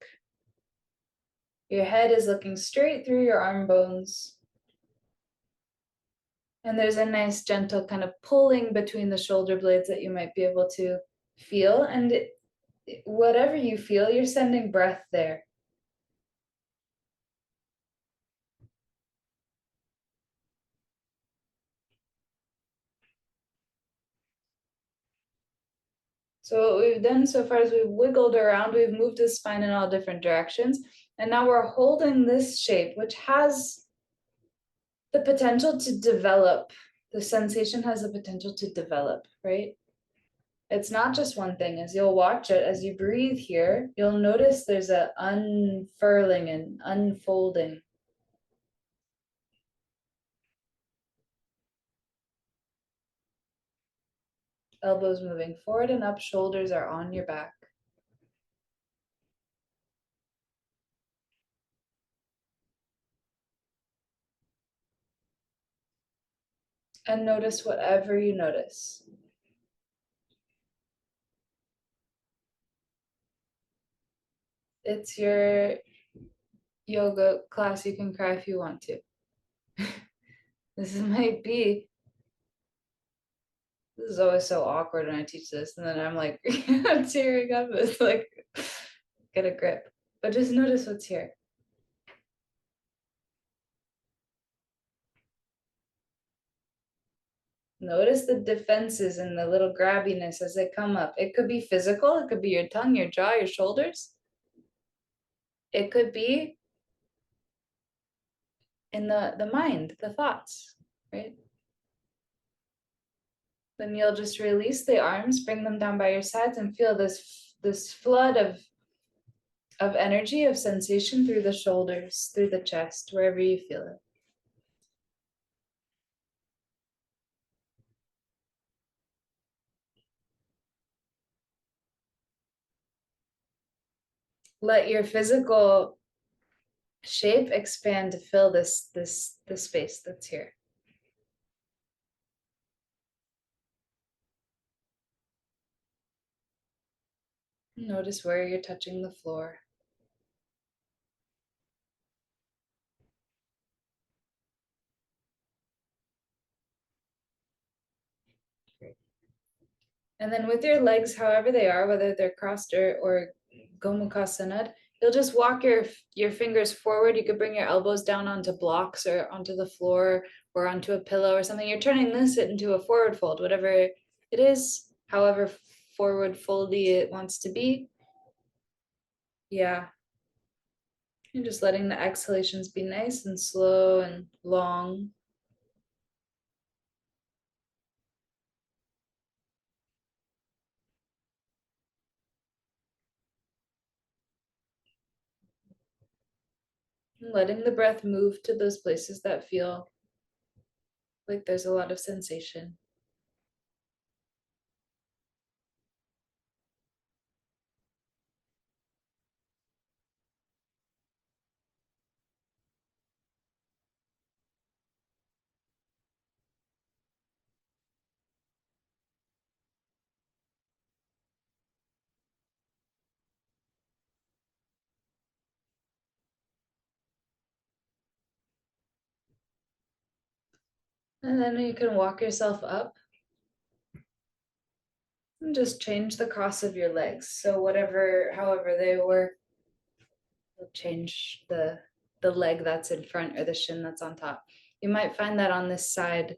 Your head is looking straight through your arm bones. And there's a nice gentle kind of pulling between the shoulder blades that you might be able to feel. And whatever you feel, you're sending breath there. So what we've done so far is we've wiggled around, we've moved the spine in all different directions, and now we're holding this shape, which has the potential to develop. The sensation has the potential to develop, right? It's not just one thing. As you'll watch it, as you breathe here, you'll notice there's a unfurling and unfolding. Elbows moving forward and up, shoulders are on your back. And notice whatever you notice. It's your yoga class. You can cry if you want to. This might be, this is always so awkward when I teach this. And then I'm like, tearing up. It's like, get a grip. But just notice what's here. Notice the defenses and the little grabbiness as they come up. It could be physical. It could be your tongue, your jaw, your shoulders. It could be in the mind, the thoughts, right? Then you'll just release the arms, bring them down by your sides, and feel this flood of energy, of sensation through the shoulders, through the chest, wherever you feel it. Let your physical shape expand to fill this space that's here. Notice where you're touching the floor. Great. And then with your legs, however they are, whether they're crossed or Gomukhasana, you'll just walk your fingers forward. You could bring your elbows down onto blocks or onto the floor or onto a pillow or something. You're turning this into a forward fold, whatever it is, however forward foldy it wants to be. Yeah. And just letting the exhalations be nice and slow and long. And letting the breath move to those places that feel like there's a lot of sensation. And then you can walk yourself up and just change the cross of your legs. So however they were, you'll change the leg that's in front or the shin that's on top. You might find that on this side,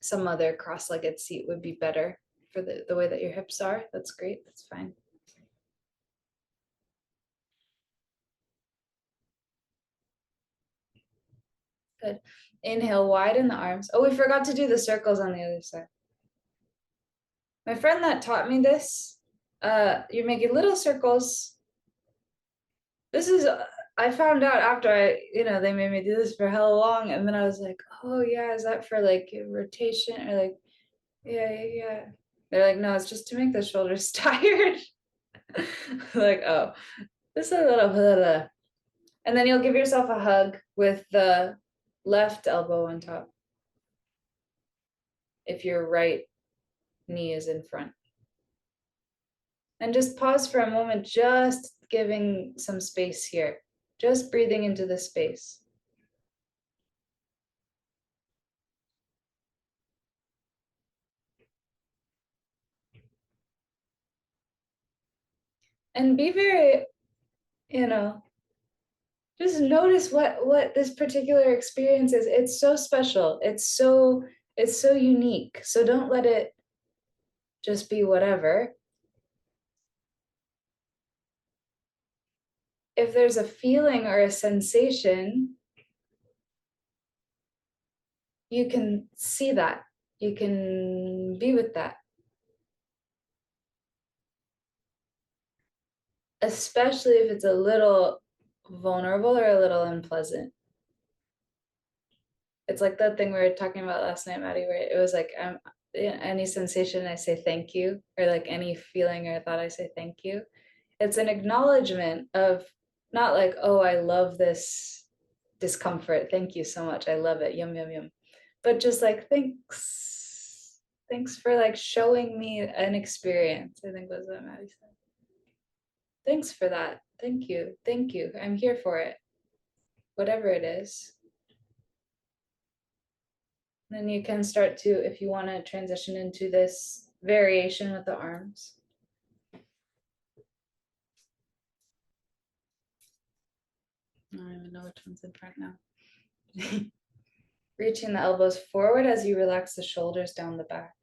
some other cross-legged seat would be better for the way that your hips are. That's great. That's fine. Good. Inhale, widen the arms. Oh, we forgot to do the circles on the other side. My friend that taught me this, you're making little circles. This is, I found out after they made me do this for hella long. And then I was like, oh, yeah, is that for like rotation or like, yeah. They're like, no, it's just to make the shoulders tired. Like, oh, just a little bit. And then you'll give yourself a hug with the left elbow on top if your right knee is in front. And just pause for a moment, just giving some space here, just breathing into the space. And be very, you know, just notice what this particular experience is. It's so special. It's so unique. So don't let it just be whatever. If there's a feeling or a sensation, you can see that. You can be with that. Especially if it's a little vulnerable or a little unpleasant. It's like that thing we were talking about last night, Maddie, where it was like any sensation I say thank you, or like any feeling or thought I say thank you. It's an acknowledgement of not like, oh, I love this discomfort. Thank you so much. I love it. Yum, yum, yum. But just like, thanks. Thanks for like showing me an experience. I think was what Maddie said. Thanks for that. Thank you. Thank you. I'm here for it. Whatever it is. Then you can start to, if you want to transition into this variation with the arms. I don't even know which one's in front now. Reaching the elbows forward as you relax the shoulders down the back.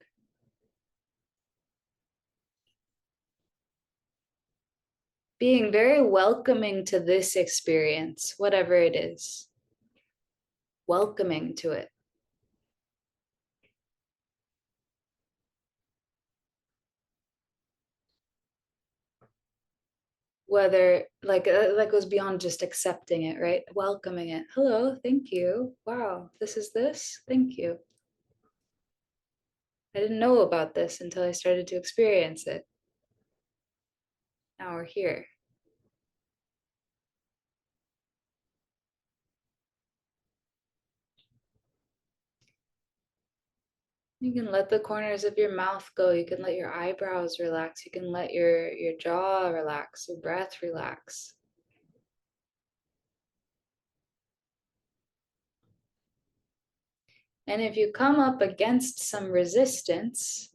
Being very welcoming to this experience, whatever it is. Welcoming to it. Whether like that goes beyond just accepting it, right? Welcoming it. Hello, thank you. Wow, this is this. Thank you. I didn't know about this until I started to experience it. Now we're here. You can let the corners of your mouth go. You can let your eyebrows relax. You can let your jaw relax, your breath relax. And if you come up against some resistance,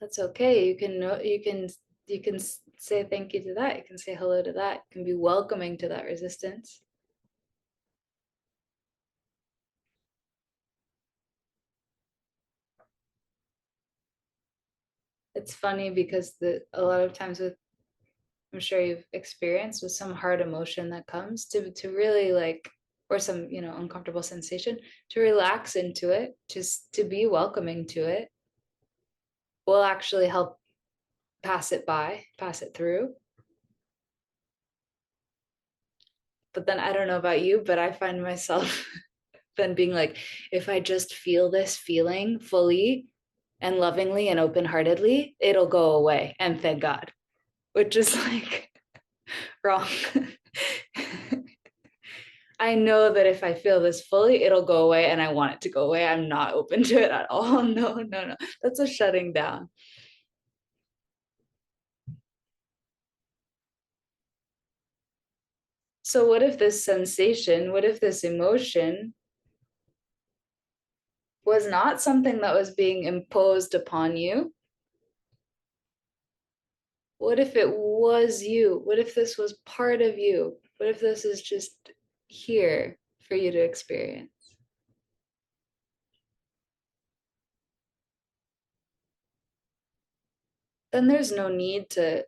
That's okay. You can know, you can say thank you to that. You can say hello to that. You can be welcoming to that resistance. It's funny because a lot of times with, I'm sure you've experienced with some hard emotion that comes to really like, or some, uncomfortable sensation, to relax into it, just to be welcoming to it will actually help pass it through. But then I don't know about you, but I find myself then being like, if I just feel this feeling fully and lovingly and open heartedly, it'll go away. And thank God, which is like wrong. I know that if I feel this fully, it'll go away and I want it to go away. I'm not open to it at all. No, no, no. That's a shutting down. So, what if this sensation, what if this emotion was not something that was being imposed upon you? What if it was you? What if this was part of you? What if this is just here for you to experience? Then there's no need to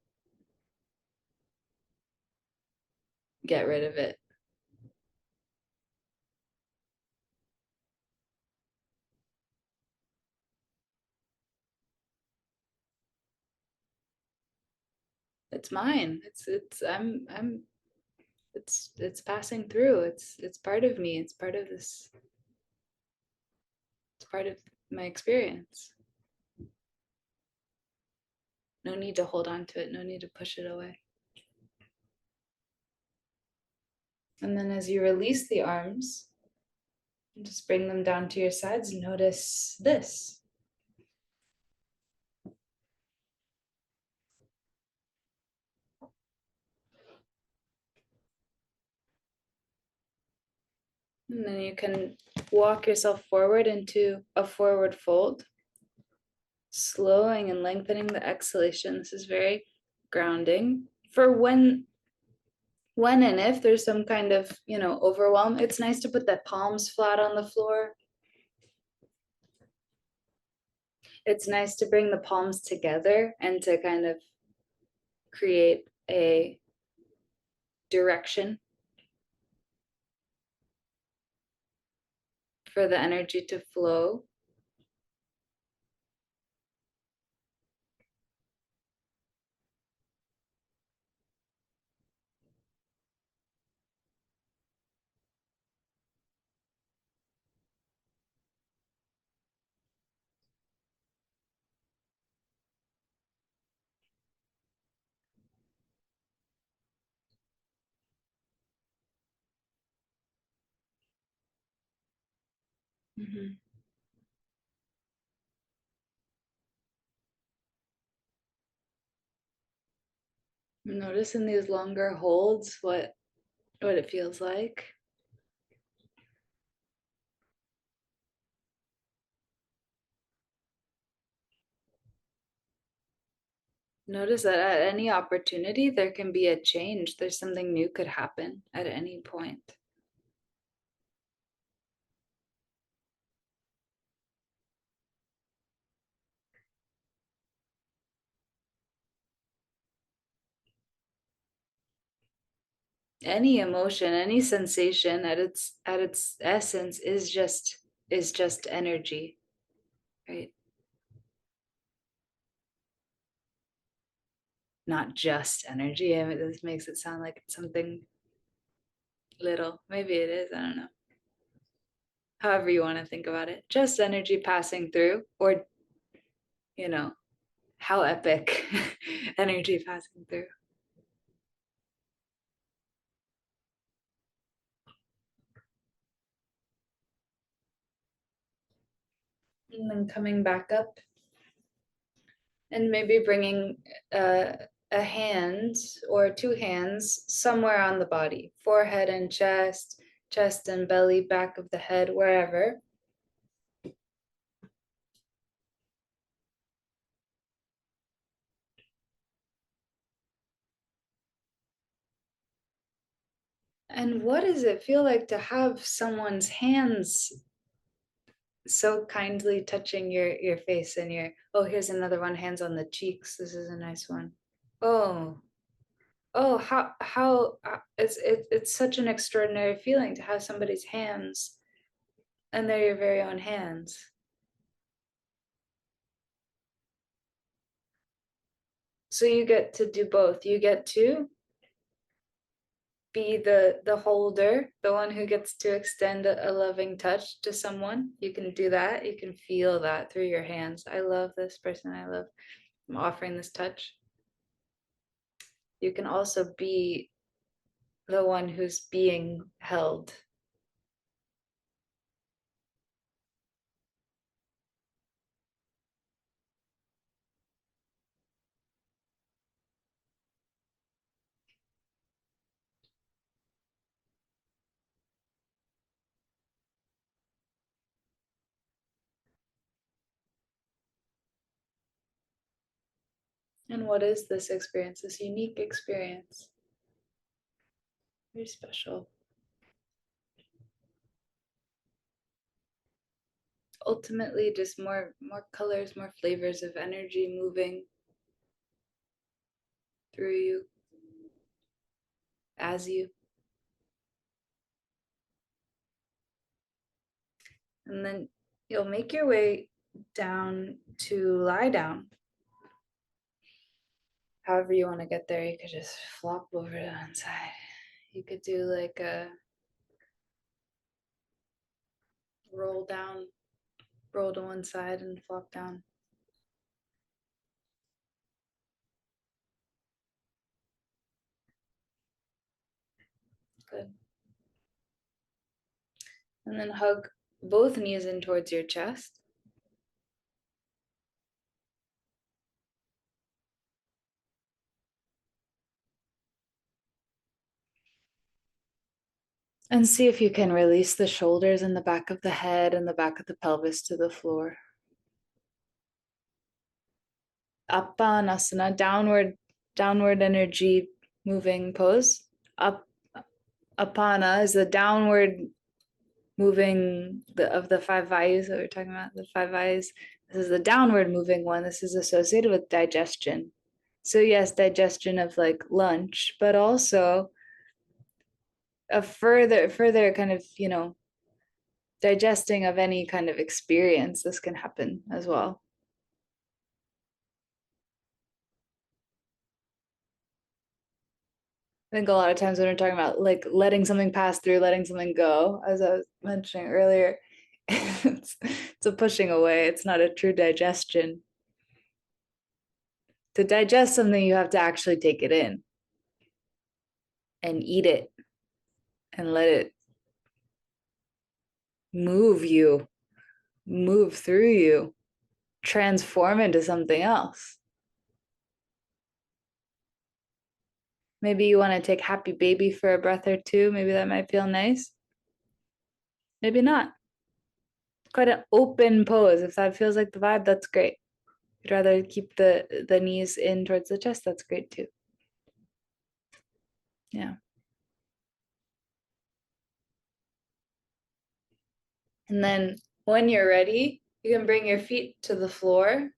get rid of it. It's mine. It's passing through. It's part of me. It's part of this. It's part of my experience. No need to hold on to it. No need to push it away. And then as you release the arms, just bring them down to your sides. Notice this. And then you can walk yourself forward into a forward fold, slowing and lengthening the exhalation. This is very grounding for when and if there's some kind of, overwhelm. It's nice to put the palms flat on the floor. It's nice to bring the palms together and to kind of create a direction for the energy to flow. Mhm. Notice in these longer holds what it feels like. Notice that at any opportunity, there can be a change. There's something new could happen at any point. Any emotion, any sensation at its essence is just energy, right? Not just energy. I mean, this makes it sound like it's something little. Maybe it is. I don't know. However you want to think about it. Just energy passing through, or you know, how epic energy passing through. And then coming back up and maybe bringing uh, a hand or two hands somewhere on the body, forehead and chest, chest and belly, back of the head, wherever. And what does it feel like to have someone's hands so kindly touching your face and your, oh, here's another one, hands on the cheeks. This is a nice one. Oh, oh, how it's such an extraordinary feeling to have somebody's hands and they're your very own hands. So you get to do both. You get to be the holder, the one who gets to extend a loving touch to someone. You can do that. You can feel that through your hands. I love this person. I'm offering this touch. You can also be the one who's being held. And what is this experience, this unique experience? Very special. Ultimately, just more colors, more flavors of energy moving through you, as you. And then you'll make your way down to lie down. However you want to get there, you could just flop over to one side. You could do like a roll down, roll to one side and flop down. Good. And then hug both knees in towards your chest. And see if you can release the shoulders and the back of the head and the back of the pelvis to the floor. Apanasana, downward energy moving pose. Up, apana is the downward moving of the five vayus that we are talking about, the five vayus. This is the downward moving one. This is associated with digestion. So yes, digestion of like lunch, but also a further kind of, digesting of any kind of experience. This can happen as well. I think a lot of times when we're talking about like letting something pass through, letting something go, as I was mentioning earlier, it's a pushing away. It's not a true digestion. To digest something, you have to actually take it in and eat it and let it move you, move through you, transform into something else. Maybe you want to take happy baby for a breath or two. Maybe that might feel nice. Maybe not. Quite an open pose. If that feels like the vibe, that's great. If you'd rather keep the knees in towards the chest, that's great too. Yeah. And then when you're ready, you can bring your feet to the floor.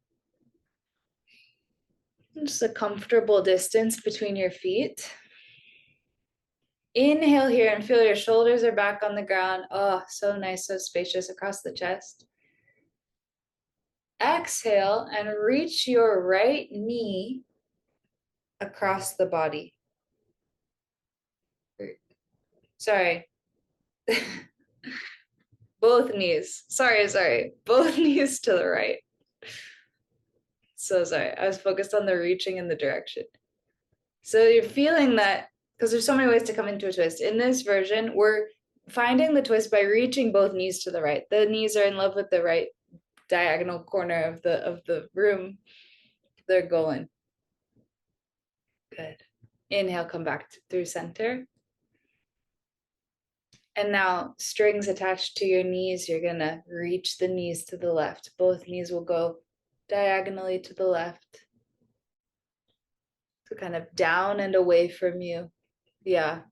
Just a comfortable distance between your feet. Inhale here and feel your shoulders are back on the ground. Oh, so nice, so spacious across the chest. Exhale and reach your right knee across the body. Sorry. Both knees. Sorry. Both knees to the right. So sorry. I was focused on the reaching in the direction. So you're feeling that, because there's so many ways to come into a twist. In this version, we're finding the twist by reaching both knees to the right. The knees are in love with the right diagonal corner of the room. They're going. Good. Inhale, come back through center. And now strings attached to your knees, you're gonna reach the knees to the left. Both knees will go diagonally to the left. So kind of down and away from you. Yeah.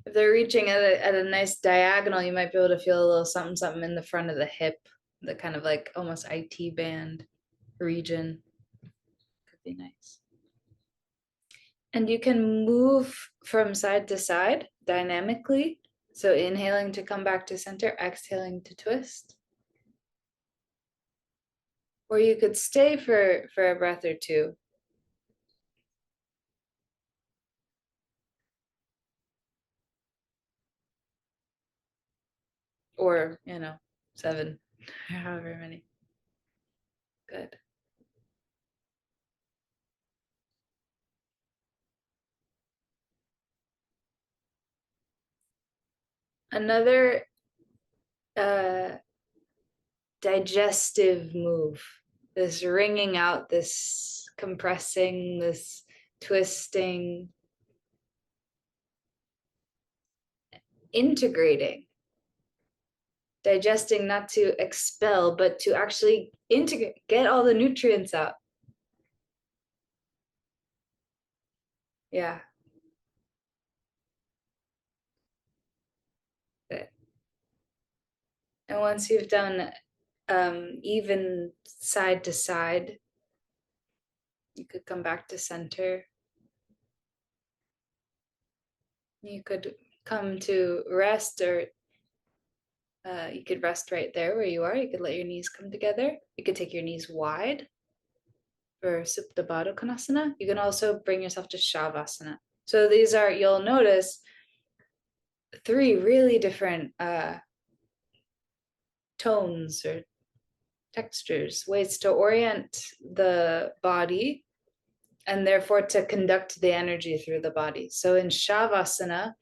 If they're reaching at a nice diagonal, you might be able to feel a little something, something in the front of the hip, the kind of like almost IT band region. Could be nice. And you can move from side to side dynamically. So inhaling to come back to center, exhaling to twist. Or you could stay for a breath or two. Or, 7, however many. Good. Another uh, digestive move, this wringing out, this compressing, this twisting, integrating, digesting not to expel, but to actually integrate, get all the nutrients out. Yeah. Good. And once you've done even side to side, you could come back to center. You could come to rest, or you could rest right there where you are. You could let your knees come together. You could take your knees wide for Supta Baddha Konasana. You can also bring yourself to Shavasana. So these are, you'll notice, 3 really different tones or textures, ways to orient the body and therefore to conduct the energy through the body. So in Shavasana,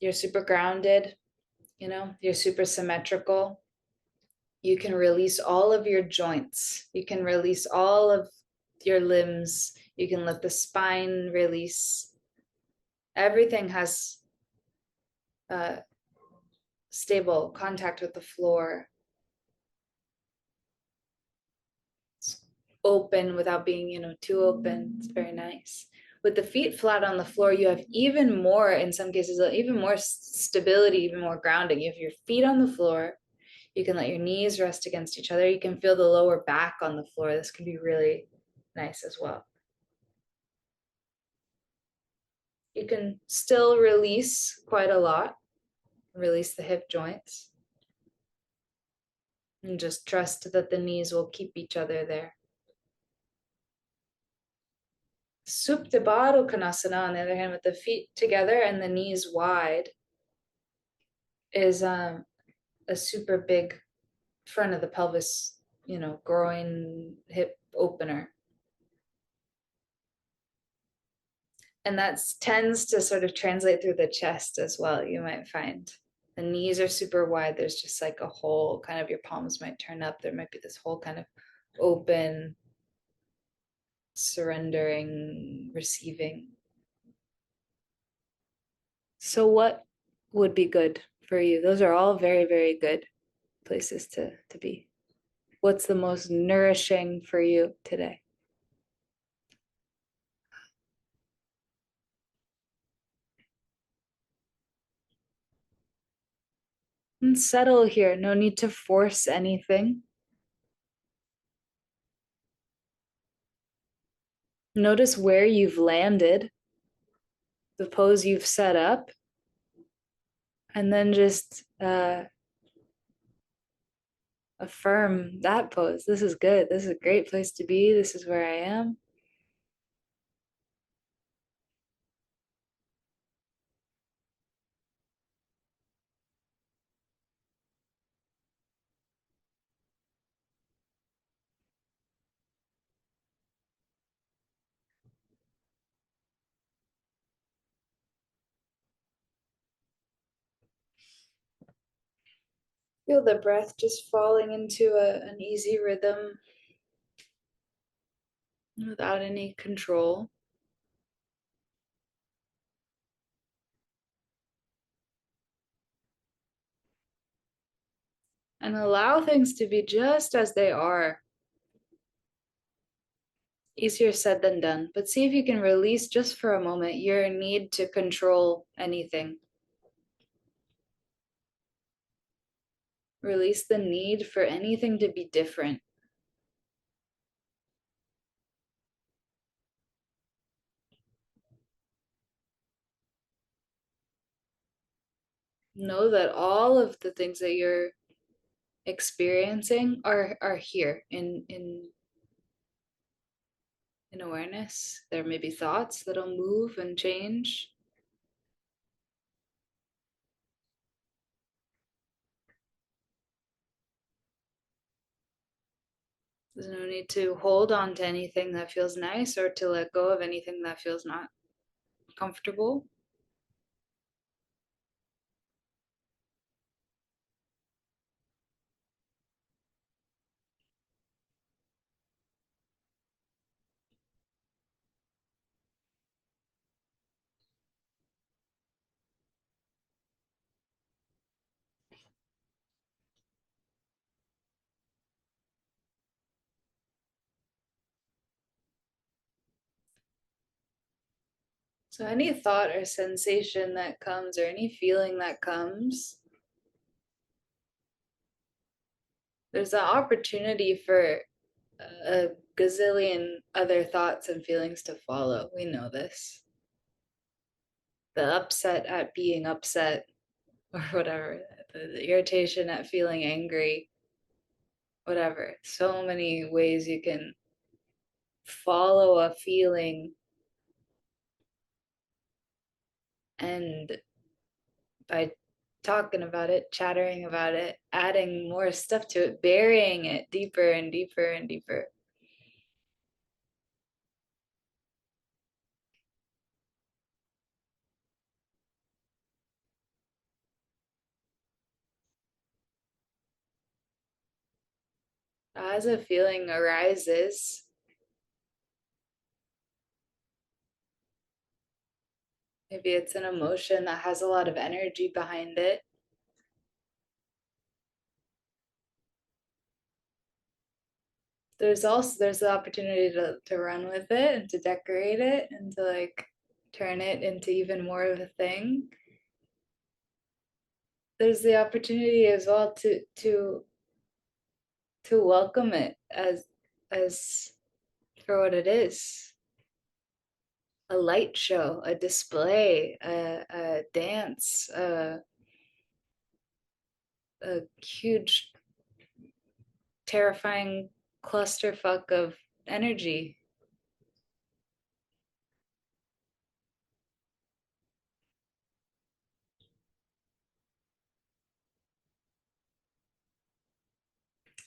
you're super grounded, you're super symmetrical. You can release all of your joints. You can release all of your limbs. You can let the spine release. Everything has stable contact with the floor. It's open without being, too open. It's very nice. With the feet flat on the floor, you have even more, in some cases, even more stability, even more grounding. You have your feet on the floor. You can let your knees rest against each other. You can feel the lower back on the floor. This can be really nice as well. You can still release quite a lot, release the hip joints, and just trust that the knees will keep each other there. Supta Baddha Konasana, on the other hand, with the feet together and the knees wide, is a super big front of the pelvis, groin, hip opener. And that tends to sort of translate through the chest as well, you might find. The knees are super wide. There's just like a whole kind of, your palms might turn up. There might be this whole kind of open, surrendering, receiving. So, what would be good for you? Those are all very, very good places to be. What's the most nourishing for you today? And settle here. No need to force anything. Notice where you've landed, the pose you've set up, and then just affirm that pose. This is good. This is a great place to be. This is where I am. Feel the breath just falling into an easy rhythm without any control. And allow things to be just as they are. Easier said than done, but see if you can release just for a moment your need to control anything. Release the need for anything to be different. Know that all of the things that you're experiencing are here in awareness. There may be thoughts that'll move and change. There's no need to hold on to anything that feels nice or to let go of anything that feels not comfortable. So, any thought or sensation that comes, or any feeling that comes, there's an opportunity for a gazillion other thoughts and feelings to follow. We know this. The upset at being upset, or whatever, the irritation at feeling angry, whatever. So many ways you can follow a feeling, and by talking about it, chattering about it, adding more stuff to it, burying it deeper and deeper and deeper. As a feeling arises, maybe it's an emotion that has a lot of energy behind it. There's the opportunity to run with it and to decorate it and to like turn it into even more of a thing. There's the opportunity as well to welcome it as for what it is. A light show, a display, a dance, a huge terrifying clusterfuck of energy.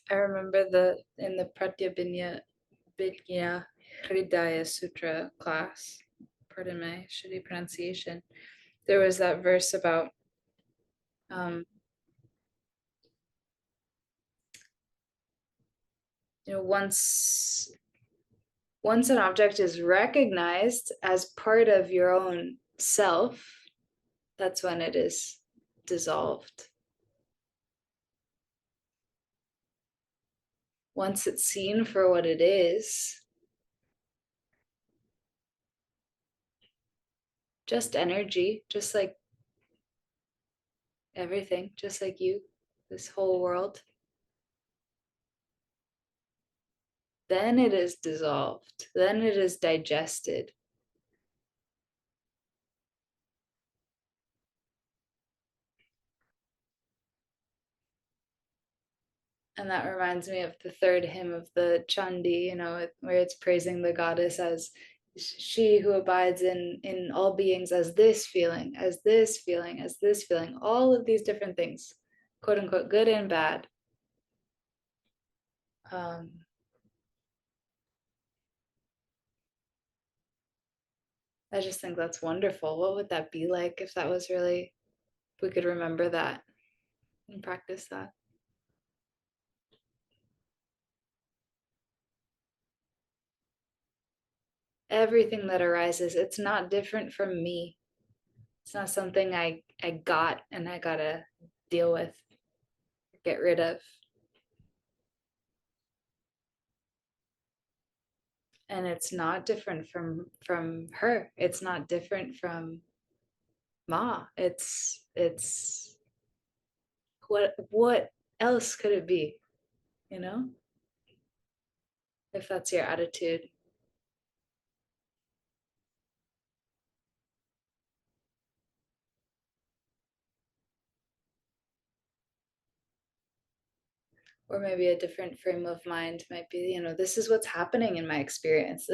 I remember the in the pratyabhijna hridaya sutra class. Pardon my shitty pronunciation. There was that verse about um, once an object is recognized as part of your own self, that's when it is dissolved. Once it's seen for what it is, just energy, just like everything, just like you, this whole world, then it is dissolved, then it is digested. And that reminds me of the third hymn of the Chandi, where it's praising the goddess as she who abides in all beings as this feeling, as this feeling, as this feeling, all of these different things, quote unquote, good and bad. Um, I just think that's wonderful. What would that be like if that was really, if we could remember that and practice that? Everything that arises, it's not different from me. It's not something I got and I gotta deal with, get rid of. And it's not different from her. It's not different from Ma. It's what else could it be, you know? If that's your attitude. Or maybe a different frame of mind might be, this is what's happening in my experience.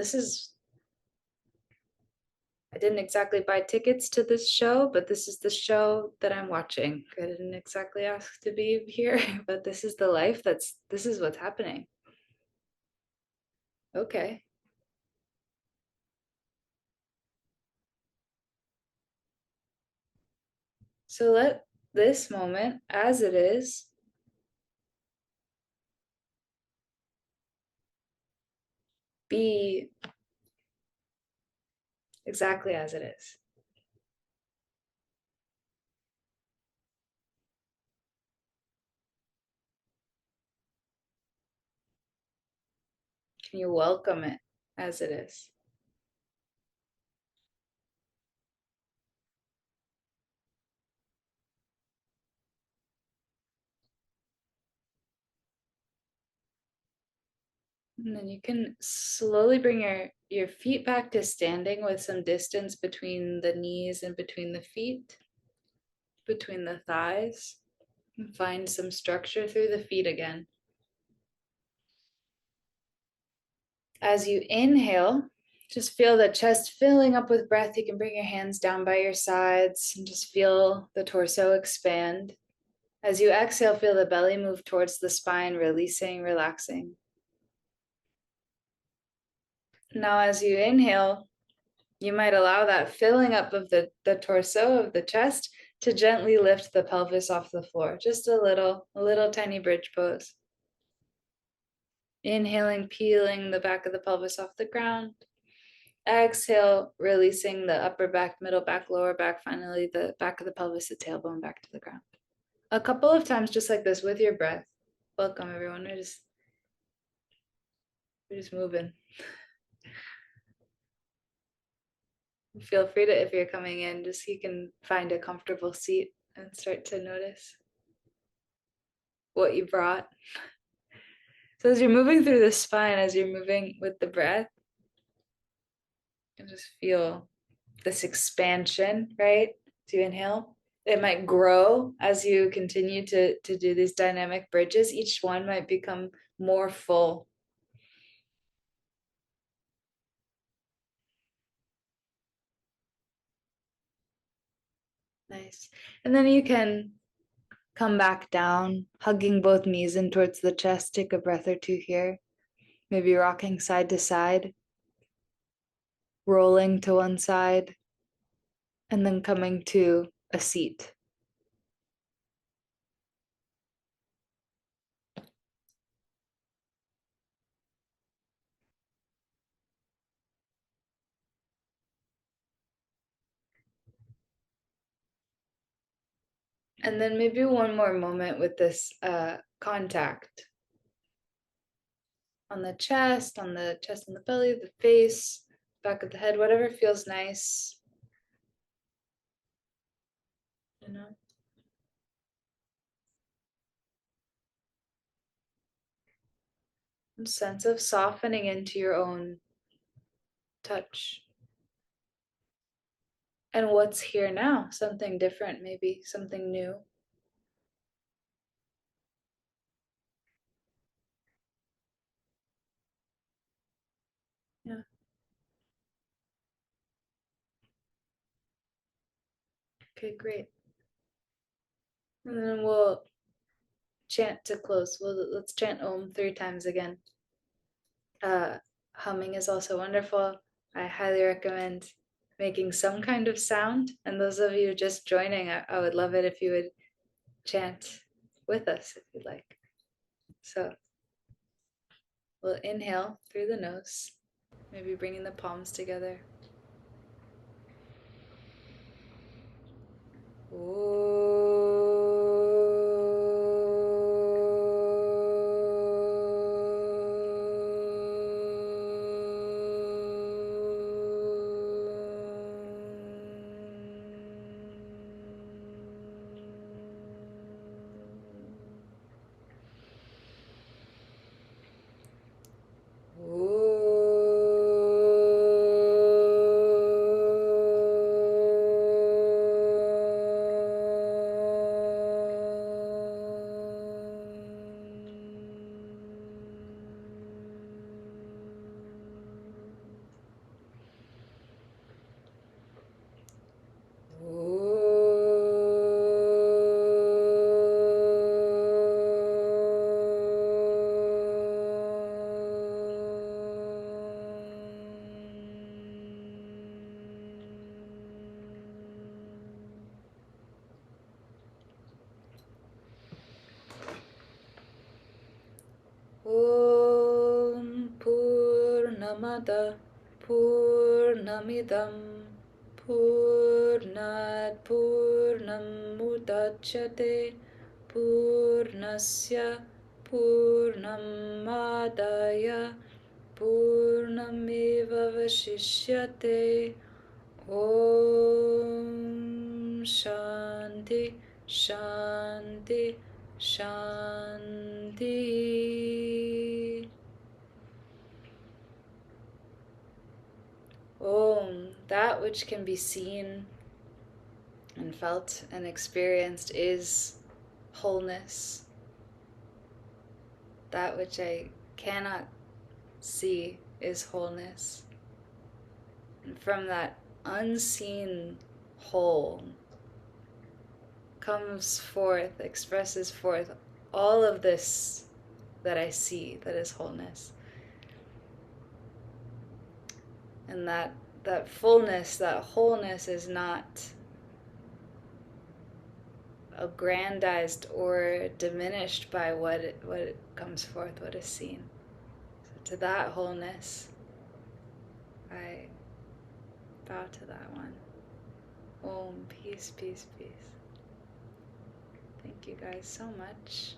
I didn't exactly buy tickets to this show, but this is the show that I'm watching. I didn't exactly ask to be here, but this is the life this is what's happening. Okay. So let this moment, as it is, be exactly as it is. Can you welcome it as it is? And then you can slowly bring your feet back to standing with some distance between the knees and between the feet, between the thighs. And find some structure through the feet again. As you inhale, just feel the chest filling up with breath. You can bring your hands down by your sides and just feel the torso expand. As you exhale, feel the belly move towards the spine, releasing, relaxing. Now, as you inhale, you might allow that filling up of the torso, of the chest, to gently lift the pelvis off the floor. Just a little tiny bridge pose. Inhaling, peeling the back of the pelvis off the ground. Exhale, releasing the upper back, middle back, lower back, finally the back of the pelvis, the tailbone back to the ground. A couple of times just like this with your breath. Welcome everyone. We're just moving. Feel free to, if you're coming in, just you can find a comfortable seat and start to notice what you brought. So as you're moving through the spine, as you're moving with the breath, you just feel this expansion, right? As you inhale, it might grow as you continue to do these dynamic bridges. Each one might become more full. Nice. And then you can come back down, hugging both knees in towards the chest. Take a breath or two here. Maybe rocking side to side, rolling to one side, and then coming to a seat. And then maybe one more moment with this contact on the chest, and the belly, the face, back of the head, whatever feels nice, you know. A sense of softening into your own touch. And what's here now? Something different, maybe something new. Yeah. Okay, great. And then we'll chant to close. Let's chant Om 3 times again. Uh, Humming is also wonderful. I highly recommend making some kind of sound. And those of you just joining, I would love it if you would chant with us if you'd like. So we'll inhale through the nose, maybe bringing the palms together. Purnamada Purnamidam Purnat Purnam Mudachyate Purnasya Purnamadaya Purnameva Vashishyate. Om Shanti Shanti Shanti. Om, that which can be seen and felt and experienced is wholeness. That which I cannot see is wholeness. And from that unseen whole comes forth, expresses forth all of this that I see that is wholeness. And that fullness, that wholeness is not aggrandized or diminished by what it comes forth, what is seen. So to that wholeness, I bow to that one. Om, peace, peace, peace. Thank you guys so much.